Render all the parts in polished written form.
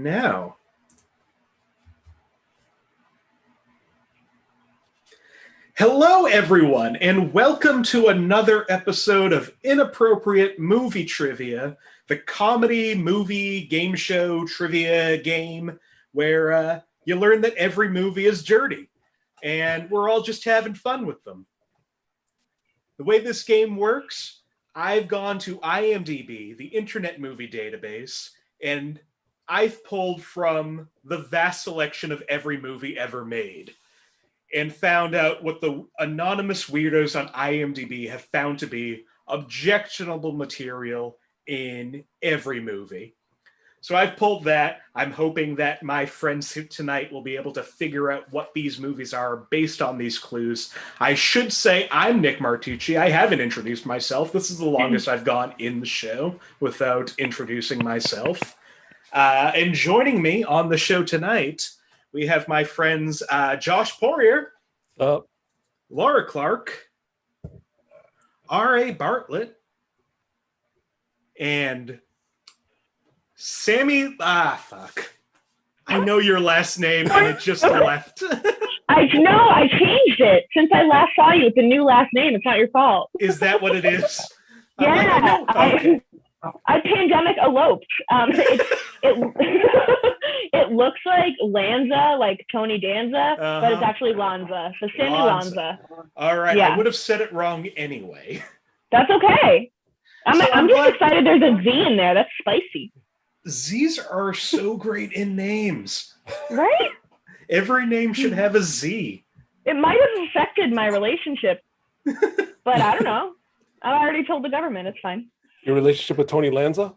now. Hello, everyone, and welcome to another episode of Inappropriate Movie Trivia, the comedy movie game show trivia game where you learn that every movie is dirty, and we're all just having fun with them. The way this game works, I've gone to IMDb, the Internet Movie Database, and I've pulled from the vast selection of every movie ever made and found out what the anonymous weirdos on IMDb have found to be objectionable material in every movie. So I've pulled that. I'm hoping that my friends tonight will be able to figure out what these movies are based on these clues. I should say I'm Nick Martucci. I haven't introduced myself. This is the longest I've gone in the show without introducing myself. And joining me on the show tonight, we have my friends Josh Poirier, Laura Clark, R.A. Bartlett, and Sami. Fuck. I know your last name, and it just left. I know. I changed it since I last saw you. It's a new last name. It's not your fault. Is that what it is? Yeah. Okay. I pandemic eloped. It looks like Lanza, like Tony Danza, but it's actually Lanza. So Sami Lanza. All right. Yeah. I would have said it wrong anyway. That's okay. I'm just excited there's a Z in there. That's spicy. Z's are so great in names. Right? Every name should have a Z. It might have affected my relationship, but I don't know. I already told the government. It's fine. Your relationship with Tony Lanza?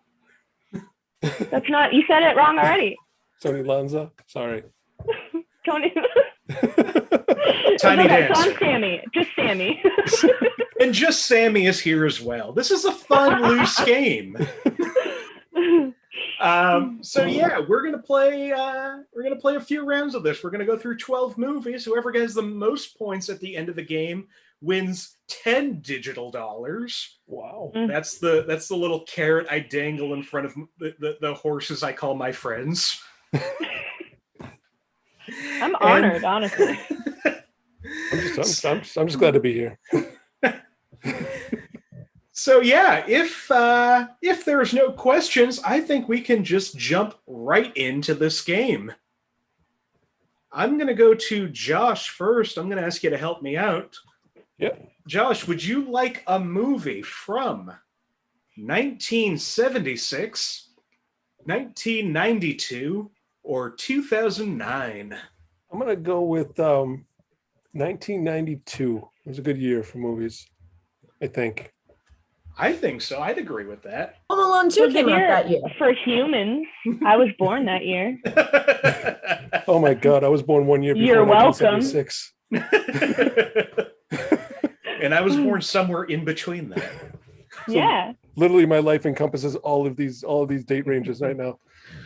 That's not, you said it wrong already. Tony Lanza? Sorry. Tony. Tiny Dancer. So I'm Sami. Just Sami. And just Sami is here as well. This is a fun, loose game. So yeah, we're gonna play a few rounds of this. We're gonna go through 12 movies. Whoever gets the most points at the end of the game wins $10 digital dollars. Wow. That's the little carrot I dangle in front of the horses I call my friends. I'm honored, honestly. I'm just glad to be here. So yeah, if there's no questions, I think we can just jump right into this game. I'm gonna go to Josh first. I'm gonna ask you to help me out. Yeah. Josh, would you like a movie from 1976, 1992, or 2009? I'm going to go with 1992. It was a good year for movies, I think. I think so. I'd agree with that. Home Alone 2 came out that year. For humans, I was born that year. Oh my God, I was born 1 year before. You're welcome. 1976. And I was born somewhere in between that. So yeah. Literally, my life encompasses all of these date ranges right now.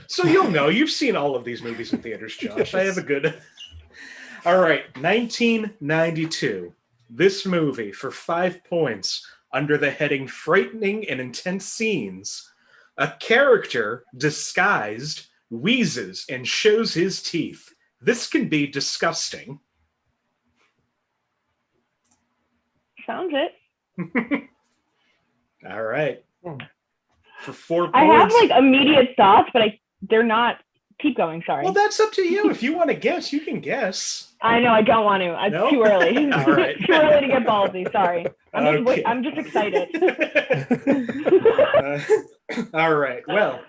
So you'll know. You've seen all of these movies in theaters, Josh. Yes. I have a good... All right, 1992. This movie, for 5 points, under the heading Frightening and Intense Scenes, a character, disguised, wheezes and shows his teeth. This can be disgusting. Sounds it. All right. For 4 points. I have like immediate thoughts, but they're not. Keep going. Sorry. Well, that's up to you. If you want to guess, you can guess. I know. I don't want to. It's no? too early. All right. Too early to get ballsy. Sorry. I'm just excited. All right. Well,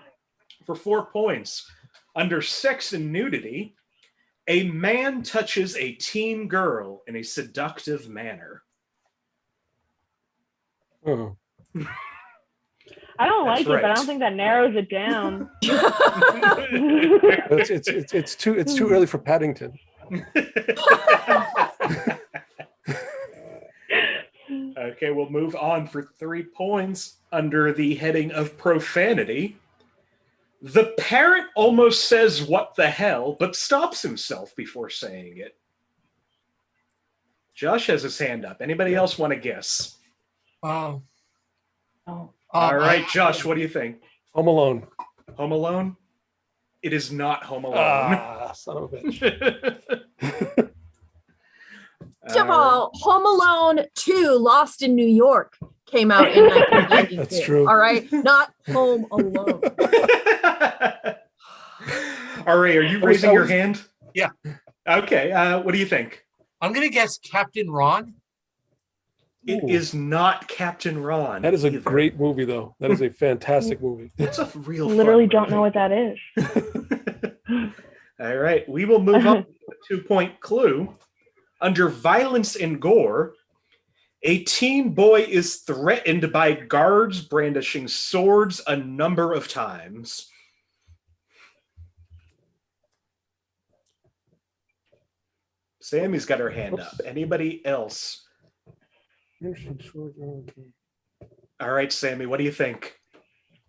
for 4 points, under sex and nudity, a man touches a teen girl in a seductive manner. Oh. I don't That's like right. it, but I don't think that narrows it down. It's too early for Paddington. Okay, we'll move on for 3 points under the heading of profanity. The parrot almost says "what the hell," but stops himself before saying it. Josh has his hand up. Anybody else want to guess? Oh. All right, Josh, what do you think? Home Alone. Home Alone? It is not Home Alone. Ah, son of a bitch. First of all, Home Alone 2, Lost in New York, came out in 1992. That's true. All right, not Home Alone. All right, are you raising your hand? Yeah. Okay, what do you think? I'm going to guess Captain Ron. It is not Captain Ron. That is a either. great movie, though. That is a fantastic movie. That's a real Literally fun don't know what that is. All right, we will move on to the 2-point clue. Under violence and gore, a teen boy is threatened by guards brandishing swords a number of times. Sammy's got her hand up. Anybody else? All right, Sammy, what do you think?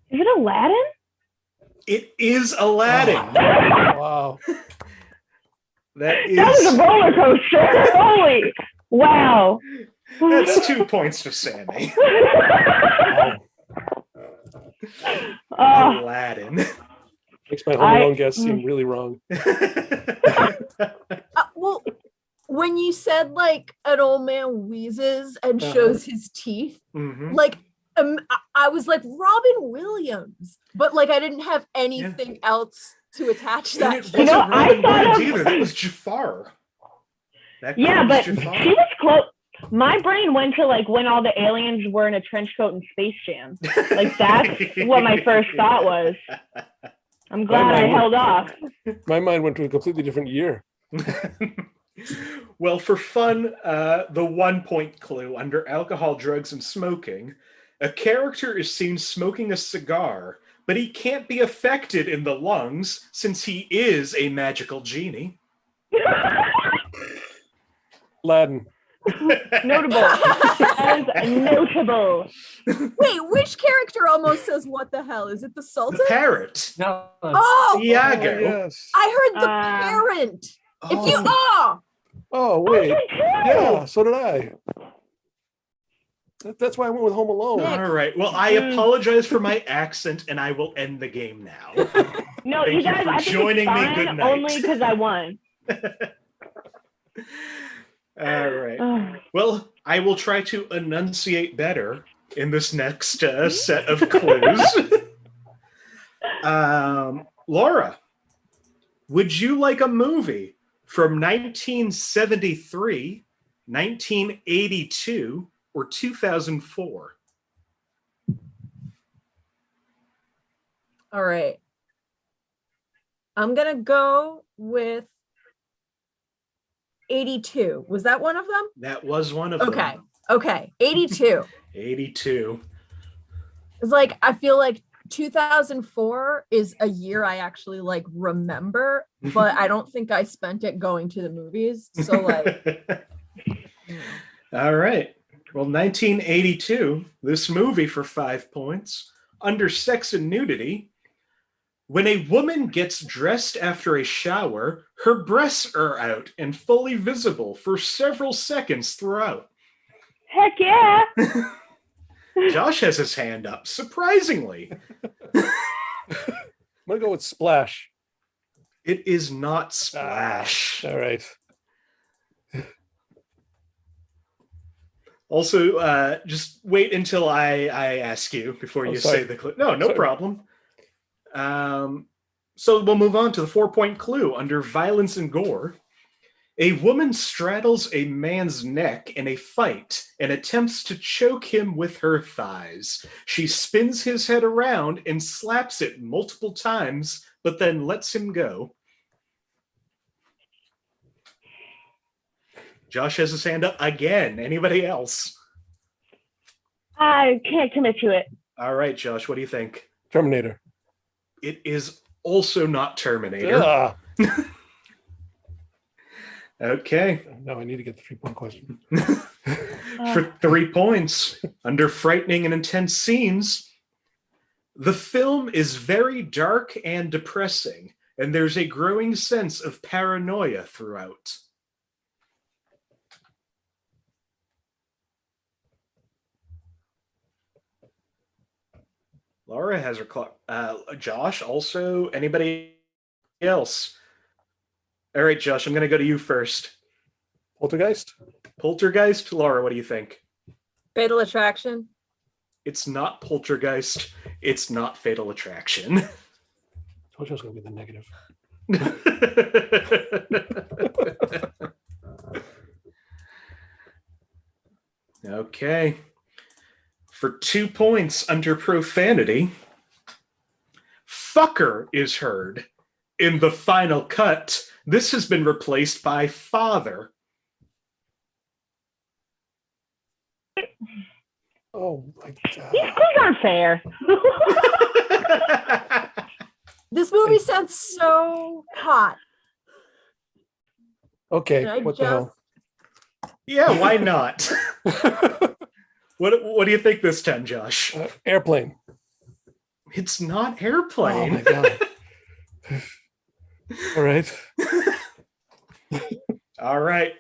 Is it Aladdin? It is Aladdin. Oh, wow. That That was is a roller coaster. Holy. Wow. that's 2 points to Sammy. Aladdin. Makes my Home Alone guess seem really wrong. Well, when you said like an old man wheezes and shows his teeth, like I was like Robin Williams, but like I didn't have anything else to attach that. And it to. wasn't Robin Williams of... either. That was Jafar. Yeah, but Jafar. she was close. My brain went to like when all the aliens were in a trench coat in Space Jam. Like that's what my first thought was. I'm glad I held off. My mind went to a completely different year. Well, for fun, the 1-point clue under alcohol, drugs, and smoking, a character is seen smoking a cigar, but he can't be affected in the lungs since he is a magical genie. Aladdin. Notable. That is notable. Wait, which character almost says what the hell? Is it the Sultan? The parrot. No. Oh, Iago. Oh, yes. I heard the parent. If you Oh, wait. Yeah, so did I. That's why I went with Home Alone. All right. Well, I apologize for my accent, and I will end the game now. No, Thank you guys, you for I think joining it's me. fine Good night. only because I won. All right. Well, I will try to enunciate better in this next set of clues. Laura, would you like a movie from 1973, 1982, or 2004? All right. I'm going to go with 82. Was that one of them? That was one of them. Okay. 82. 82. It's like, I feel like 2004 is a year I actually like remember, but I don't think I spent it going to the movies. So like. All right. Well, 1982, this movie for 5 points. Under sex and nudity, when a woman gets dressed after a shower, her breasts are out and fully visible for several seconds throughout. Heck yeah. Josh has his hand up, surprisingly. I'm going to go with Splash. It is not Splash. All right. Also, just wait until I ask you before you say the clue. No Sorry. problem. So we'll move on to the 4-point clue under violence and gore. A woman straddles a man's neck in a fight and attempts to choke him with her thighs. She spins his head around and slaps it multiple times, but then lets him go. Josh has his hand up again. Anybody else? I can't commit to it. All right, Josh, what do you think? Terminator. It is also not Terminator. Okay. No, I need to get the 3-point question. For 3 points, under frightening and intense scenes, the film is very dark and depressing, and there's a growing sense of paranoia throughout. Laura has her clock. Josh, also, anybody else? All right, Josh, I'm going to go to you first. Poltergeist? Poltergeist? Laura, what do you think? Fatal Attraction. It's not Poltergeist. It's not Fatal Attraction. I told you I was going to be the negative. Okay. For 2 points under profanity, fucker is heard. In the final cut, this has been replaced by father. Oh my God. These clues aren't fair. This movie sounds so hot. Okay, And I what the hell? Yeah, why not? What do you think this time, Josh? Airplane. It's not Oh Airplane. my God. All right. All right.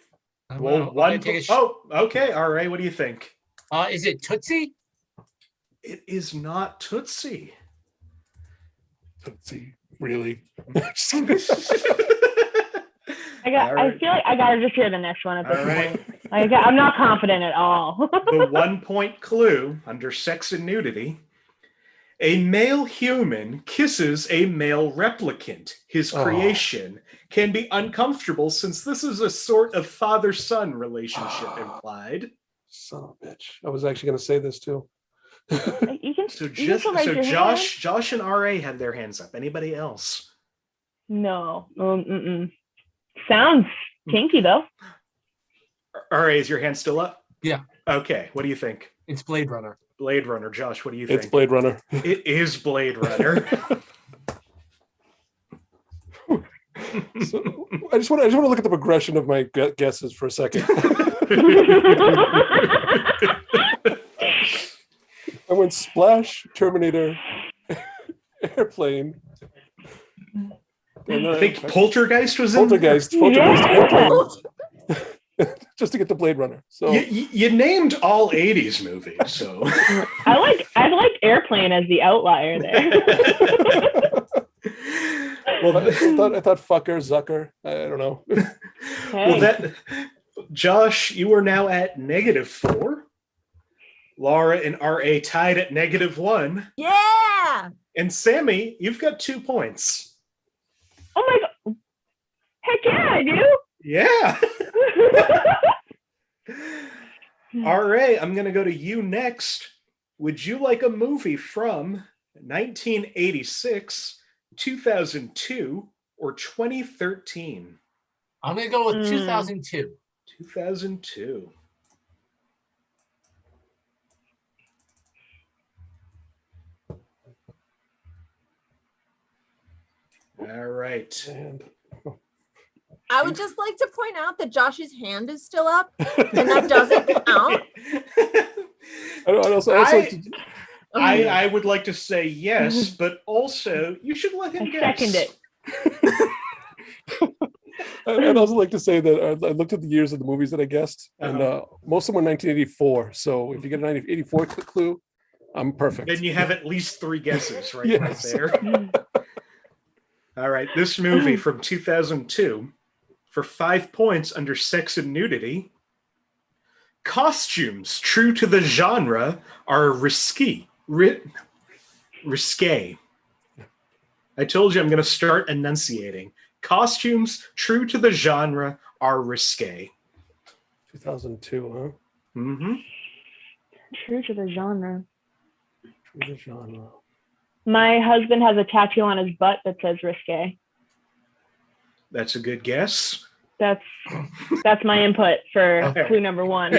I'm Well, gonna one. take a Oh, okay. All right. What do you think? Is it Tootsie? It is not Tootsie. Let's see. Really? I Alright. feel like I gotta just hear the next one at this All right. point. I'm not confident at all. The 1 point clue under sex and nudity. A male human kisses a male replicant. His creation can be uncomfortable since this is a sort of father-son relationship implied. Son of a bitch. I was actually going to say this too. You can. So you can still raise your hand. Josh and RA had their hands up. Anybody else? No. Sounds kinky though. RA, is your hand still up? Yeah. Okay. What do you think? It's Blade Runner. Blade Runner. Josh, what do you think? It's Blade Runner. It is Blade Runner. So, I just want to look at the progression of my guesses for a second. I went Splash, Terminator, Airplane. I think Poltergeist was Poltergeist, Airplane. Just to get the Blade Runner. So you named all 80s movies, so I like Airplane as the outlier there. well, I thought fucker, Zucker. I don't know. Hey. well, Josh, you are now at -4. Laura and RA tied at -1. Yeah. And Sammy, you've got 2 points. Oh my God. Heck yeah, I do. Yeah. RA, I'm going to go to you next. Would you like a movie from 1986, 2002, or 2013? I'm gonna go with 2002. 2002. All right. And I would just like to point out that Josh's hand is still up, and that doesn't count. I would like to say yes, but also you should let him guess. Second it. I'd also like to say that I looked at the years of the movies that I guessed, and most of them were 1984. So if you get a 1984 clue, I'm perfect. Then you have at least 3 guesses right Yes. there. All right, this movie from 2002, for 5 points under sex and nudity, costumes true to the genre are risque. I told you I'm going to start enunciating. Costumes true to the genre are risque. 2002, huh? Mm-hmm. True to the genre. True to the genre. My husband has a tattoo on his butt that says risque. That's a good guess. That's my input for Okay. clue number 1.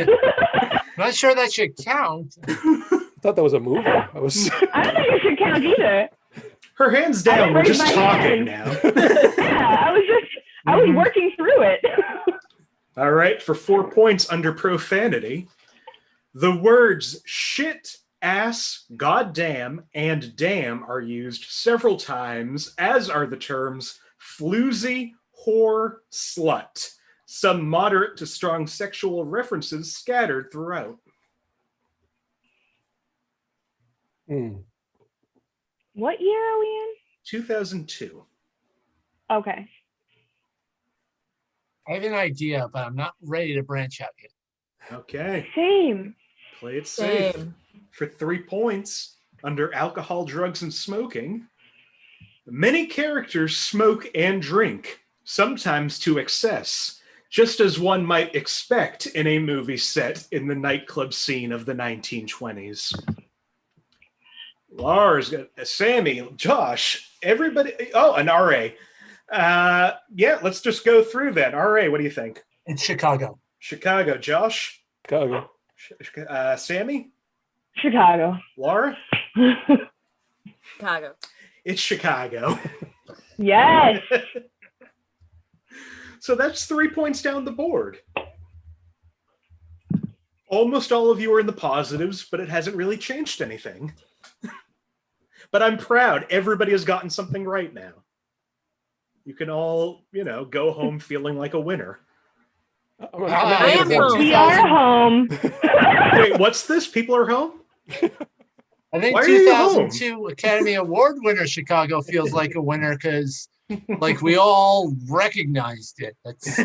Not sure that should count. I thought that was a movie. I don't think it should count either. Her hands down. We're just raised my talking hand. now. Yeah, I was working through it. All right, for 4 points under profanity, the words shit, ass, goddamn, and damn are used several times, as are the terms floozy, whore, slut. Some moderate to strong sexual references scattered throughout. What year are we in? 2002. Okay. I have an idea, but I'm not ready to branch out yet. Okay. Same. Play it safe. Same. For 3 points, under alcohol, drugs, and smoking, many characters smoke and drink, sometimes to excess, just as one might expect in a movie set in the nightclub scene of the 1920s. Lars, Sammy, Josh, everybody. Oh, an RA. Yeah, let's just go through that. RA, what do you think? In Chicago. Chicago. Josh? Chicago. Sammy? Chicago. Laura? Chicago. It's Chicago. Yes. So that's 3 points down the board. Almost all of you are in the positives, but it hasn't really changed anything. But I'm proud. Everybody has gotten something right now. You can all, go home feeling like a winner. I am home. We are home. Wait, what's this? People are home? I think Why are you home? 2002 Academy Award winner Chicago feels like a winner because, like, we all recognized it. That's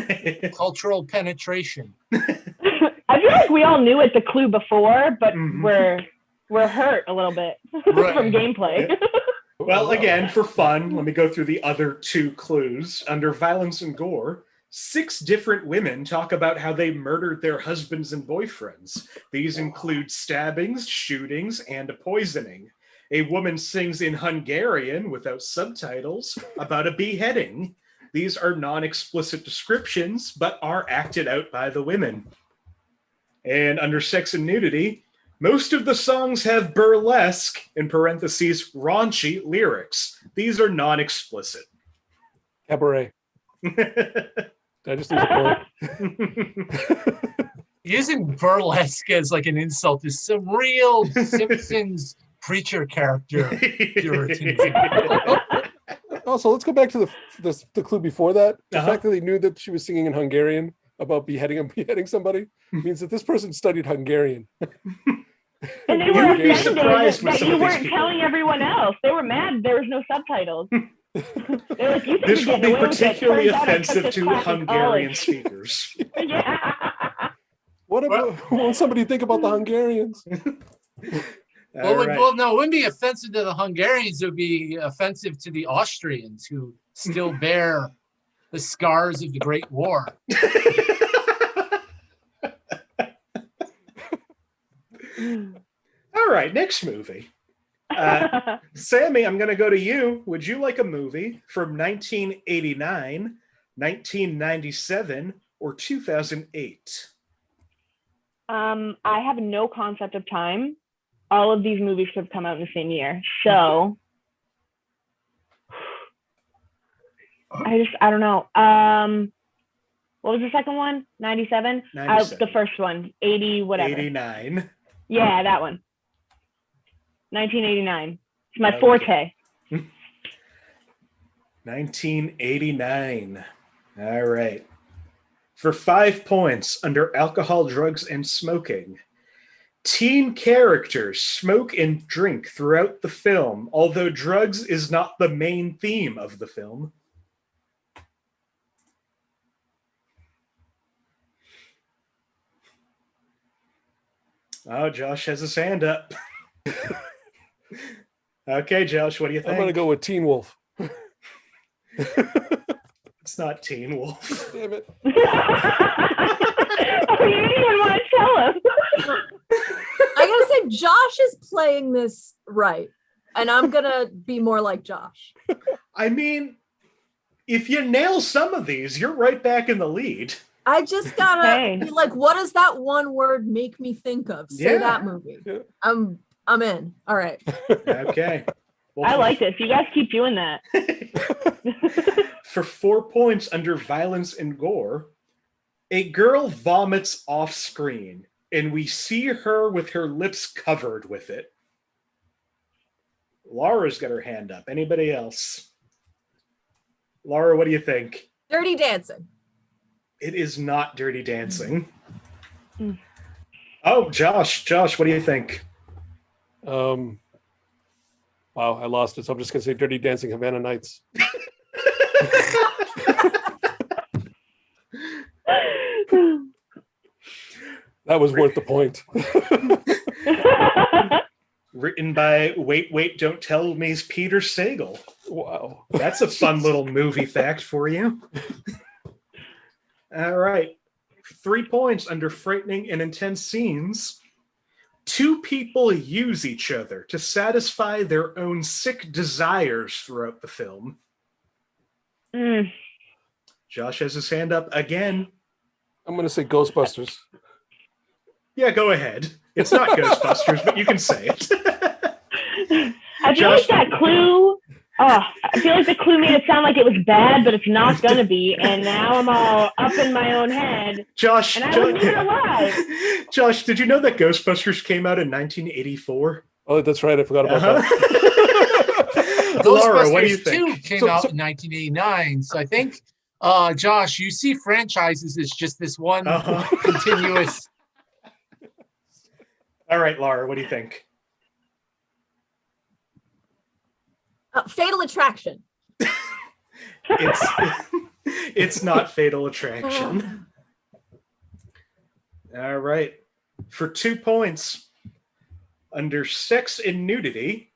cultural penetration. I feel like we all knew it the clue before, but we're hurt a little bit from gameplay. Well, again, for fun, let me go through the other 2 clues. Under violence and gore, 6 different women talk about how they murdered their husbands and boyfriends. These include stabbings, shootings, and poisoning. A woman sings in Hungarian without subtitles about a beheading. These are non-explicit descriptions, but are acted out by the women. And under sex and nudity, most of the songs have burlesque, in parentheses, raunchy lyrics. These are non-explicit. Cabaret. I just lose a point. Using burlesque as like an insult is some real Simpsons preacher character Puritan. Also, let's go back to the clue before that. The fact that they knew that she was singing in Hungarian about beheading somebody means that this person studied Hungarian. And they were offended surprised with that some you of these weren't people. telling everyone else. They were mad there was no subtitles. They're like, you think This you're will be getting away with it. particularly Turns out I took offensive this to class in Hungarian college. speakers. Yeah. What won't somebody think about the Hungarians? All right. Well, no, it wouldn't be offensive to the Hungarians. It would be offensive to the Austrians who still bear the scars of the Great War. All right, next movie. Sammy, I'm going to go to you. Would you like a movie from 1989, 1997, or 2008? I have no concept of time. All of these movies have come out in the same year. So I don't know. What was the second one? 97? 97. The first one, 80, whatever. 89. Yeah, that one. 1989. It's my forte. 1989. All right. For 5 points, under alcohol, drugs, and smoking, teen characters smoke and drink throughout the film, although drugs is not the main theme of the film. Oh, Josh has his hand up. Okay, Josh, what do you think? I'm going to go with Teen Wolf. It's not Teen Wolf. Damn it. Oh, you didn't even want to tell us. I gotta say, Josh is playing this right, and I'm gonna be more like Josh. I mean, if you nail some of these, you're right back in the lead. I just gotta be like, what does that one word make me think of? Say that movie. Yeah. I'm in. All right. Okay. Well, I like this. You guys keep doing that. For 4 points under violence and gore, a girl vomits off screen, and we see her with her lips covered with it. Laura's got her hand up. Anybody else? Laura, what do you think? Dirty Dancing. It is not Dirty Dancing. Oh, Josh, what do you think? Wow, I lost it. So I'm just going to say Dirty Dancing Havana Nights. That was worth the point. Written by Wait, Don't Tell Me's Peter Sagal. Wow. That's a fun little movie fact for you. All right. 3 points under frightening and intense scenes. 2 people use each other to satisfy their own sick desires throughout the film. Josh has his hand up again. I'm going to say Ghostbusters. Yeah, go ahead. It's not Ghostbusters, but you can say it. I feel like that clue. I feel like the clue made it sound like it was bad, but it's not gonna be. And now I'm all up in my own head. Josh, and I wasn't even alive. Josh, did you know that Ghostbusters came out in 1984? Oh, that's right. I forgot about that. Laura, what do you think? 2 came out in 1989. So I think, Josh, you see franchises as just this one continuous. All right, Laura, what do you think? Fatal Attraction. It's not Fatal Attraction. All right. For 2 points, under sex and nudity,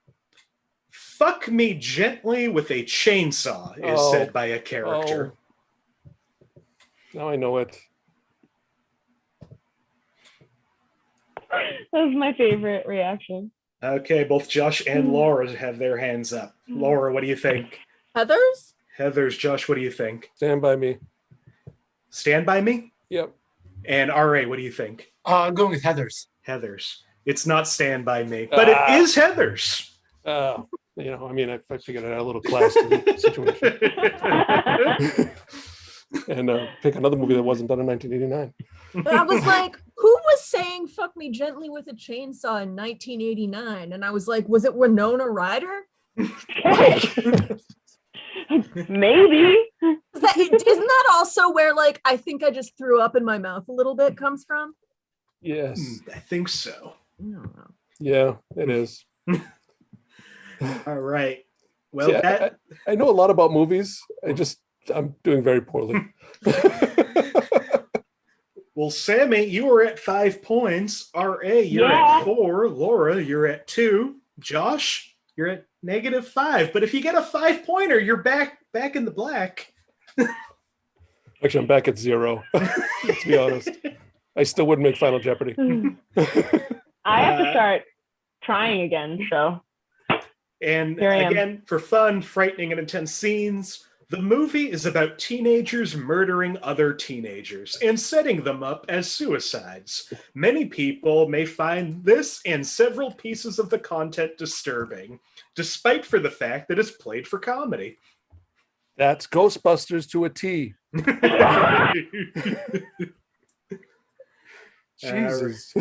fuck me gently with a chainsaw is said by a character. Now I know it. That was my favorite reaction. Okay, both Josh and Laura have their hands up. Laura, what do you think? Heathers? Heathers, Josh, what do you think? Stand By Me. Stand By Me? Yep. And R.A., what do you think? I'm going with Heathers. Heathers. It's not Stand By Me, but it is Heathers. I figured I'd add a little class to the situation. And pick another movie that wasn't done in 1989. But I was like, who was saying fuck me gently with a chainsaw in 1989? And I was like, was it Winona Ryder? Maybe. Isn't that also where, like, I think I just threw up in my mouth a little bit comes from? Yes. I think so. I don't know. Yeah, it is. All right. Well, I know a lot about movies. I'm doing very poorly. Well, Sammy, you are at 5 points. R.A., you're at 4. Laura, you're at 2. Josh, you're at -5. But if you get a 5-pointer, you're back in the black. Actually, I'm back at 0. Let's be honest. I still wouldn't make Final Jeopardy. I have to start trying again, so. And again, for fun, frightening, and intense scenes, the movie is about teenagers murdering other teenagers and setting them up as suicides. Many people may find this and several pieces of the content disturbing, despite for the fact that it's played for comedy. That's Ghostbusters to a T. Jesus.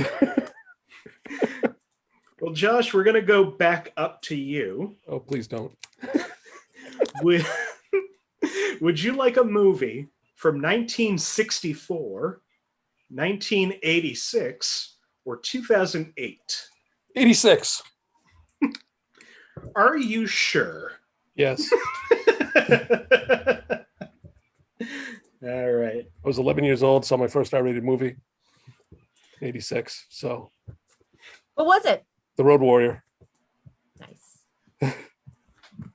Well, Josh, we're going to go back up to you. Oh, please don't. Would you like a movie from 1964, 1986, or 2008? 86. Are you sure? Yes. All right. I was 11 years old, saw my first R-rated movie. 86. So. What was it? The Road Warrior. Nice.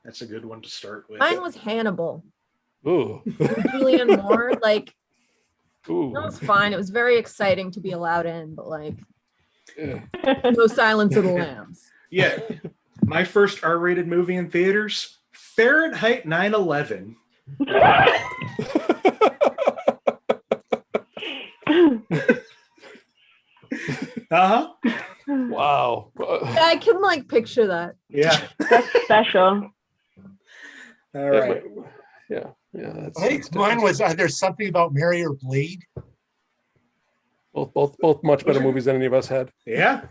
That's a good one to start with. Mine was Hannibal. Ooh. Julianne Moore. Like, ooh. that was fine. It was very exciting to be allowed in, but like, yeah. no Silence of the Lambs. Yeah. My first R-rated movie in theaters, Fahrenheit 9/11. Uh-huh. Wow. I can like picture that. Yeah. That's special. All right. Yeah. Yeah. I think mine was either Something About Mary or Blade. Both much better movies than any of us had. Yeah.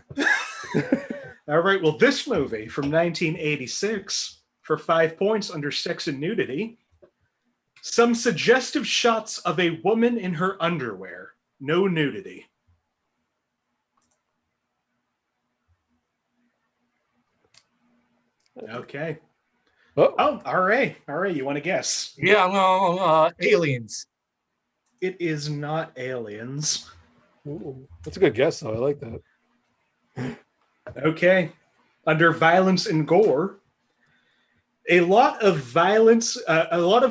All right. Well, this movie from 1986 for 5 points under sex and nudity. Some suggestive shots of a woman in her underwear. No nudity. Okay. Oh, all right. You want to guess? Yeah, well, aliens. It is not aliens. Ooh, that's a good guess, though. I like that. Okay. Under violence and gore, a lot of violence, a lot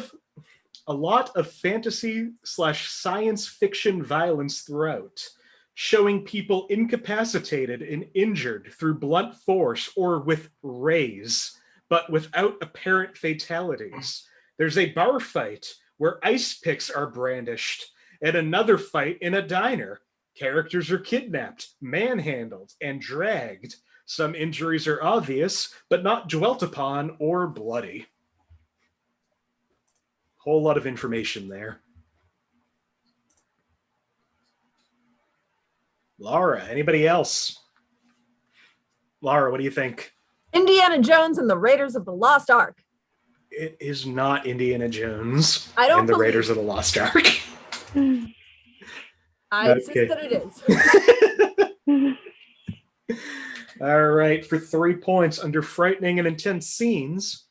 of fantasy / science fiction violence throughout, showing people incapacitated and injured through blunt force or with rays, but without apparent fatalities. There's a bar fight where ice picks are brandished, and another fight in a diner. Characters are kidnapped, manhandled, and dragged. Some injuries are obvious, but not dwelt upon or bloody. Whole lot of information there. Laura, anybody else? Laura, what do you think? Indiana Jones and the Raiders of the Lost Ark. It is not Indiana Jones and the Raiders of the Lost Ark. I insist that it is. All right, for 3 points, under frightening and intense scenes,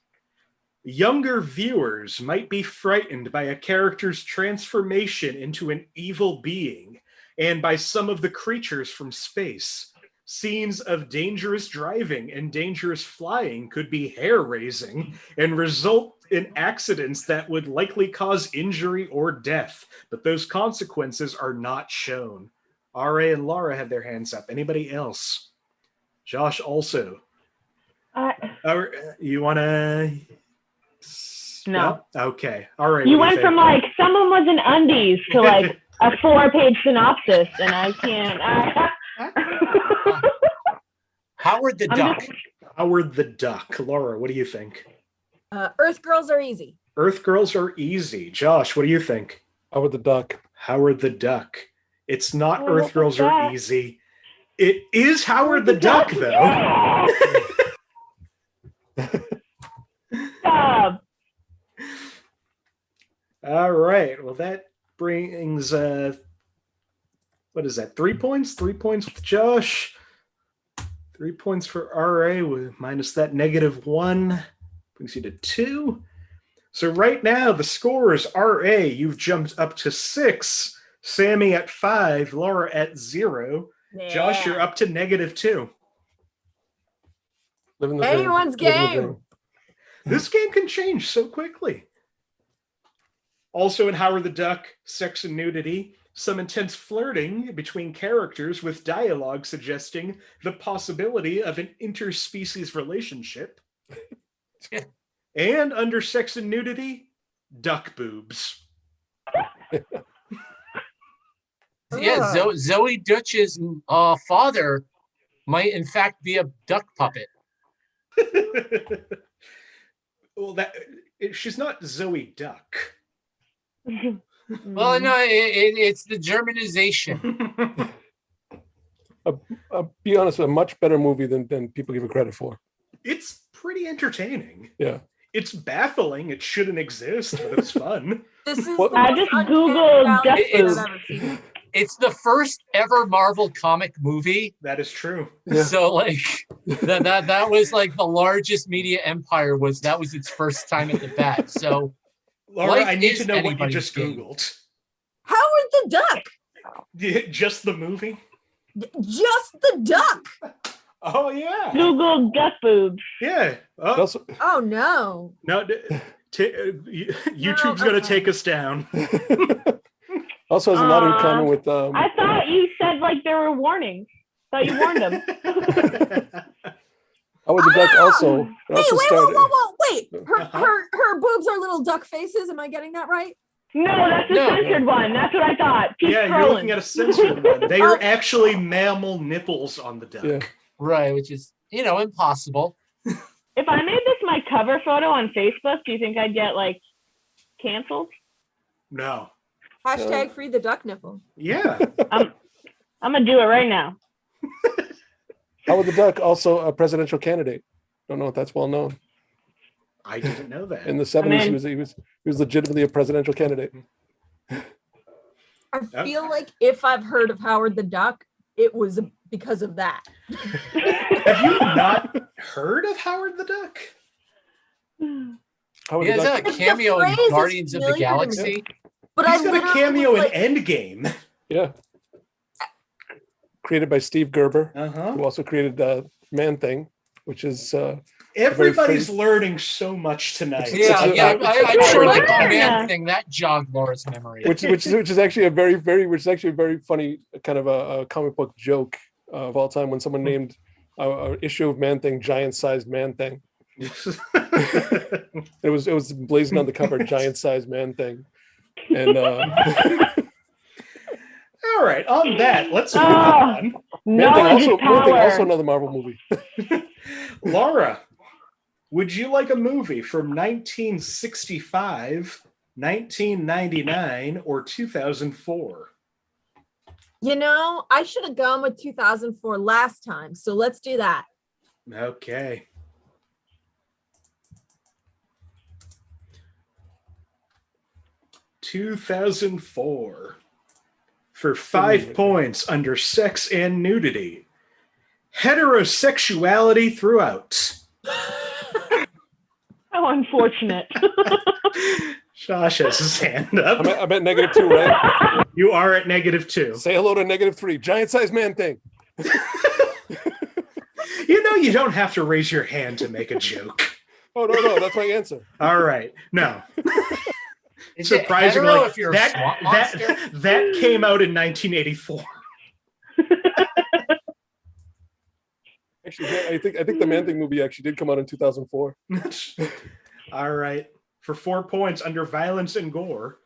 younger viewers might be frightened by a character's transformation into an evil being and by some of the creatures from space. Scenes of dangerous driving and dangerous flying could be hair-raising and result in accidents that would likely cause injury or death, but those consequences are not shown. R.A. and Laura have their hands up. Anybody else? Josh also. You want to... No. Okay. All right. You went from like someone was in undies to like a 4-page synopsis, and I can't. Howard the Duck. Howard the Duck. Laura, what do you think? Earth Girls Are Easy. Earth Girls Are Easy. Josh, what do you think? Howard the Duck. Howard the Duck. It's not Earth Girls Are Easy. It is Howard the Duck, though. Stop. All right. Well, that brings what is that? 3 points? 3 points with Josh. 3 points for RA with minus that -1. Brings you to 2. So right now the score is RA. You've jumped up to 6. Sami at 5. Laura at 0. Yeah. Josh, you're up to -2. Anyone's game. This game can change so quickly. Also in Howard the Duck, sex and nudity, some intense flirting between characters with dialogue suggesting the possibility of an interspecies relationship. And under sex and nudity, duck boobs. Yeah, Zoe Dutch's father might in fact be a duck puppet. Well, she's not Zoe Duck. Well, no, it's the Germanization. I'll be honest, a much better movie than people give it credit for. It's pretty entertaining. Yeah. It's baffling. It shouldn't exist, but it's fun. This is I just Googled duck boobs. It's the first ever Marvel comic movie. That is true. Yeah. So like that was like the largest media empire that was its first time at the bat. So Laura, I need to know what you just Googled. Howard the Duck. Just the movie? Just the duck. Oh, yeah. Google duck boobs. Yeah. Oh, no. No, YouTube's going to take us down. Also has a lot in common with... I thought you said like there were warnings. I thought you warned them. Howard the Duck also started... Wait. Her boobs are little duck faces. Am I getting that right? No, that's a censored one. That's what I thought. Keep you're scrolling. looking at a censored one. They are actually mammal nipples on the duck. Yeah. Right, which is, impossible. If I made this my cover photo on Facebook, do you think I'd get like canceled? No. Hashtag free the duck nipple. Yeah. I'm gonna do it right now. Howard the Duck, also a presidential candidate. Don't know if that's well known. I didn't know that. In the 70s, he was legitimately a presidential candidate. I feel like if I've heard of Howard the Duck, it was because of that. Have you not heard of Howard the Duck? How would Yeah, they is like- that a cameo in phrase is Guardians of the familiar to me. Galaxy? But He's I got a literally cameo was in like, Endgame. Yeah. Created by Steve Gerber, Uh-huh. who also created Man Thing, which is Everybody's very learning so much tonight. It's Yeah, a- yeah. I'm sure like the Yeah. man thing that jogged Laura's memory. which is actually a very funny kind of a comic book joke of all time when someone named an issue of Man Thing Giant Sized Man Thing. It was blazoned on the cover, Giant Sized Man Thing. And All right, on that, let's move Oh. on. Man Thing Knowledge is Man Thing, power. also another Marvel movie. Laura, would you like a movie from 1965, 1999, or 2004? you know, I should have gone with 2004 last time. So let's do that. Okay. $2004 for 5 points under sex and nudity. Heterosexuality throughout. How unfortunate. Josh has his hand up. I'm at -2, right? You are at -2. Say hello to -3. Giant Sized Man Thing. You know you don't have to raise your hand to make a joke. Oh no, that's my answer. All right. No. Is it Surprisingly, hetero if you're a swamp monster? that came out in 1984. Actually, yeah, I think the Man Thing movie actually did come out in 2004. All right. For 4 points under violence and gore,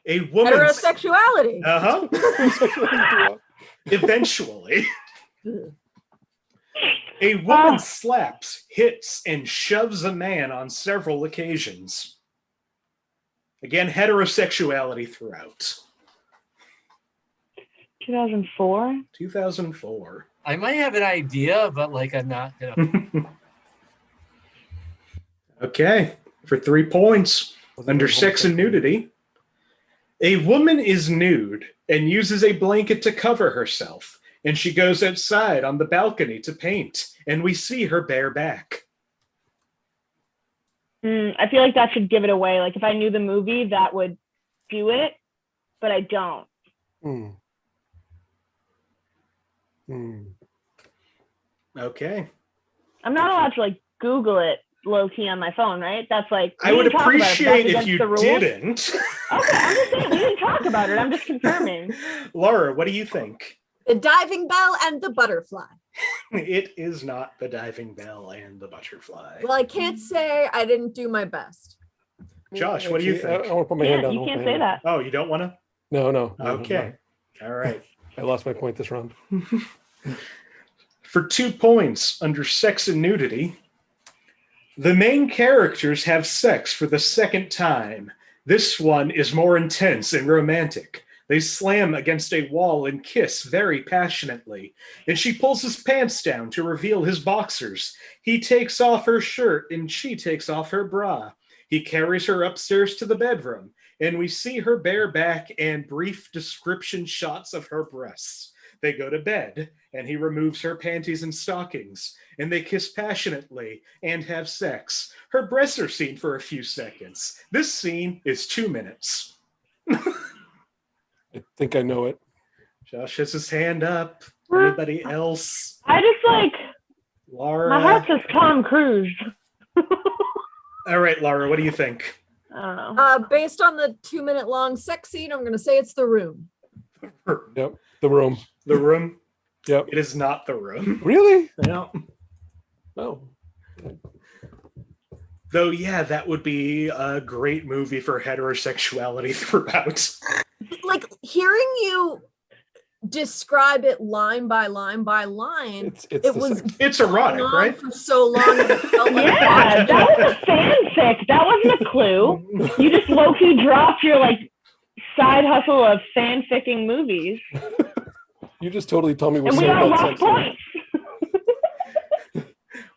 a woman. Heterosexuality. Uh-huh. Eventually. A woman slaps, hits, and shoves a man on several occasions. Again, heterosexuality throughout. 2004? 2004. I might have an idea, but like I'm not. Okay. For 3 points under sex and nudity, a woman is nude and uses a blanket to cover herself, and she goes outside on the balcony to paint, and we see her bare back. I feel like that should give it away. Like if I knew the movie, that would do it, but I don't. Okay. I'm not allowed to like Google it low key on my phone, right? That's like I we would didn't talk about it, but appreciate that's if you against the rules. didn't. Okay, I'm just saying we didn't talk about it. I'm just confirming. Laura, what do you think? The diving bell and the butterfly. It is not the diving bell and the butterfly. Well, I can't say I didn't do my best. Josh, what do you think? I want to put my hand Yeah, down. you can't say that. Oh, you don't want to? No. Okay. All right. I lost my point this round. For 2 points under sex and nudity, the main characters have sex for the second time. This one is more intense and romantic. They slam against a wall and kiss very passionately, and she pulls his pants down to reveal his boxers. He takes off her shirt and she takes off her bra. He carries her upstairs to the bedroom, and we see her bare back and brief description shots of her breasts. They go to bed, and he removes her panties and stockings, and they kiss passionately and have sex. Her breasts are seen for a few seconds. This scene is 2 minutes. I think I know it. Josh has his hand up. Anybody else? I just like Laura? my heart says Tom Cruise. All right, Laura, what do you think? I don't know. Based on the 2-minute long sex scene, I'm going to say it's The Room. Yep. The Room. The Room? Yep. It is not The Room. Really? No. No. Though, yeah, that would be a great movie for heterosexuality throughout. Like hearing you describe it line by line by line, it was it's erotic, on right? for so long. It felt like Yeah, that was a fanfic. That wasn't a clue. You just low-key dropped your like side hustle of fanficking movies. You just totally told me And we all lost points.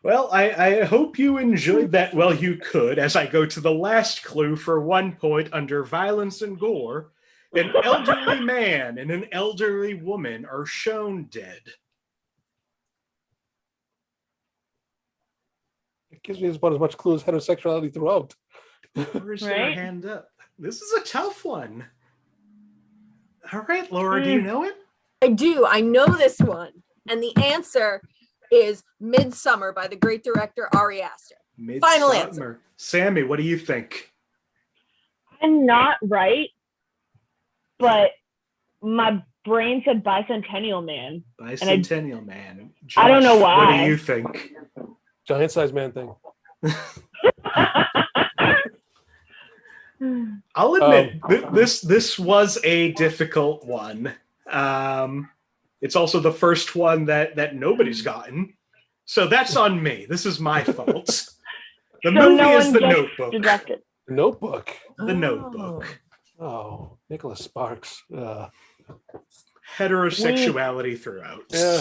Well, I hope you enjoyed that while you could, as I go to the last clue for 1 point under violence and gore. An elderly man and an elderly woman are shown dead. gives me about as much clue as heterosexuality throughout. Laura's got her hand up. This is a tough one. All right, Laura, do you know it? I do. I know this one. And the answer is Midsummer by the great director Ari Aster. Final answer. Sammy, what do you think? I'm not right, but my brain said Bicentennial Man. Bicentennial Man. Josh, I don't know why. What do you think? Giant size man thing. I'll admit this was a difficult one. It's also the first one that nobody's gotten, so that's on me. This is my fault. The movie is The Notebook. The Notebook. The Notebook. Oh, Nicholas Sparks. Heterosexuality throughout. Yeah.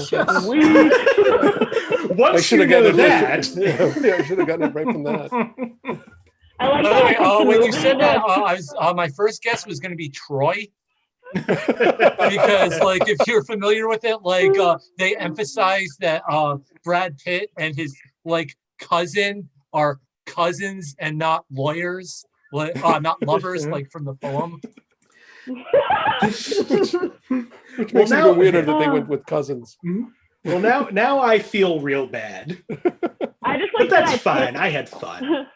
Once you know that, I should have gotten it right from that. I like that. When you said that, my first guess was going to be Troy. Because like if you're familiar with it, like they emphasize that Brad Pitt and his like cousin are cousins and not lawyers, like not lovers, like from the poem. Which makes it even weirder that they went with cousins. Well, now I feel real bad. I just like but that's fine. I had fun.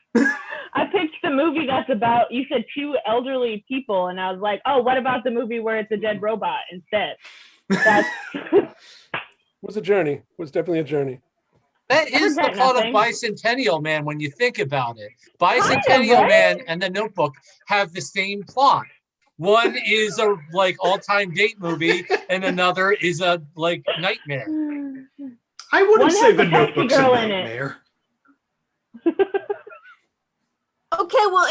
I picked the movie that's about, you said two elderly people, and I was like, oh, what about the movie where it's a dead robot instead? That's was a journey. It was definitely a journey. That is the plot of Bicentennial Man when you think about it. Bicentennial Man and The Notebook have the same plot. One is a like all-time date movie, and another is a like nightmare. I wouldn't say The Notebook's a nightmare. Okay, well,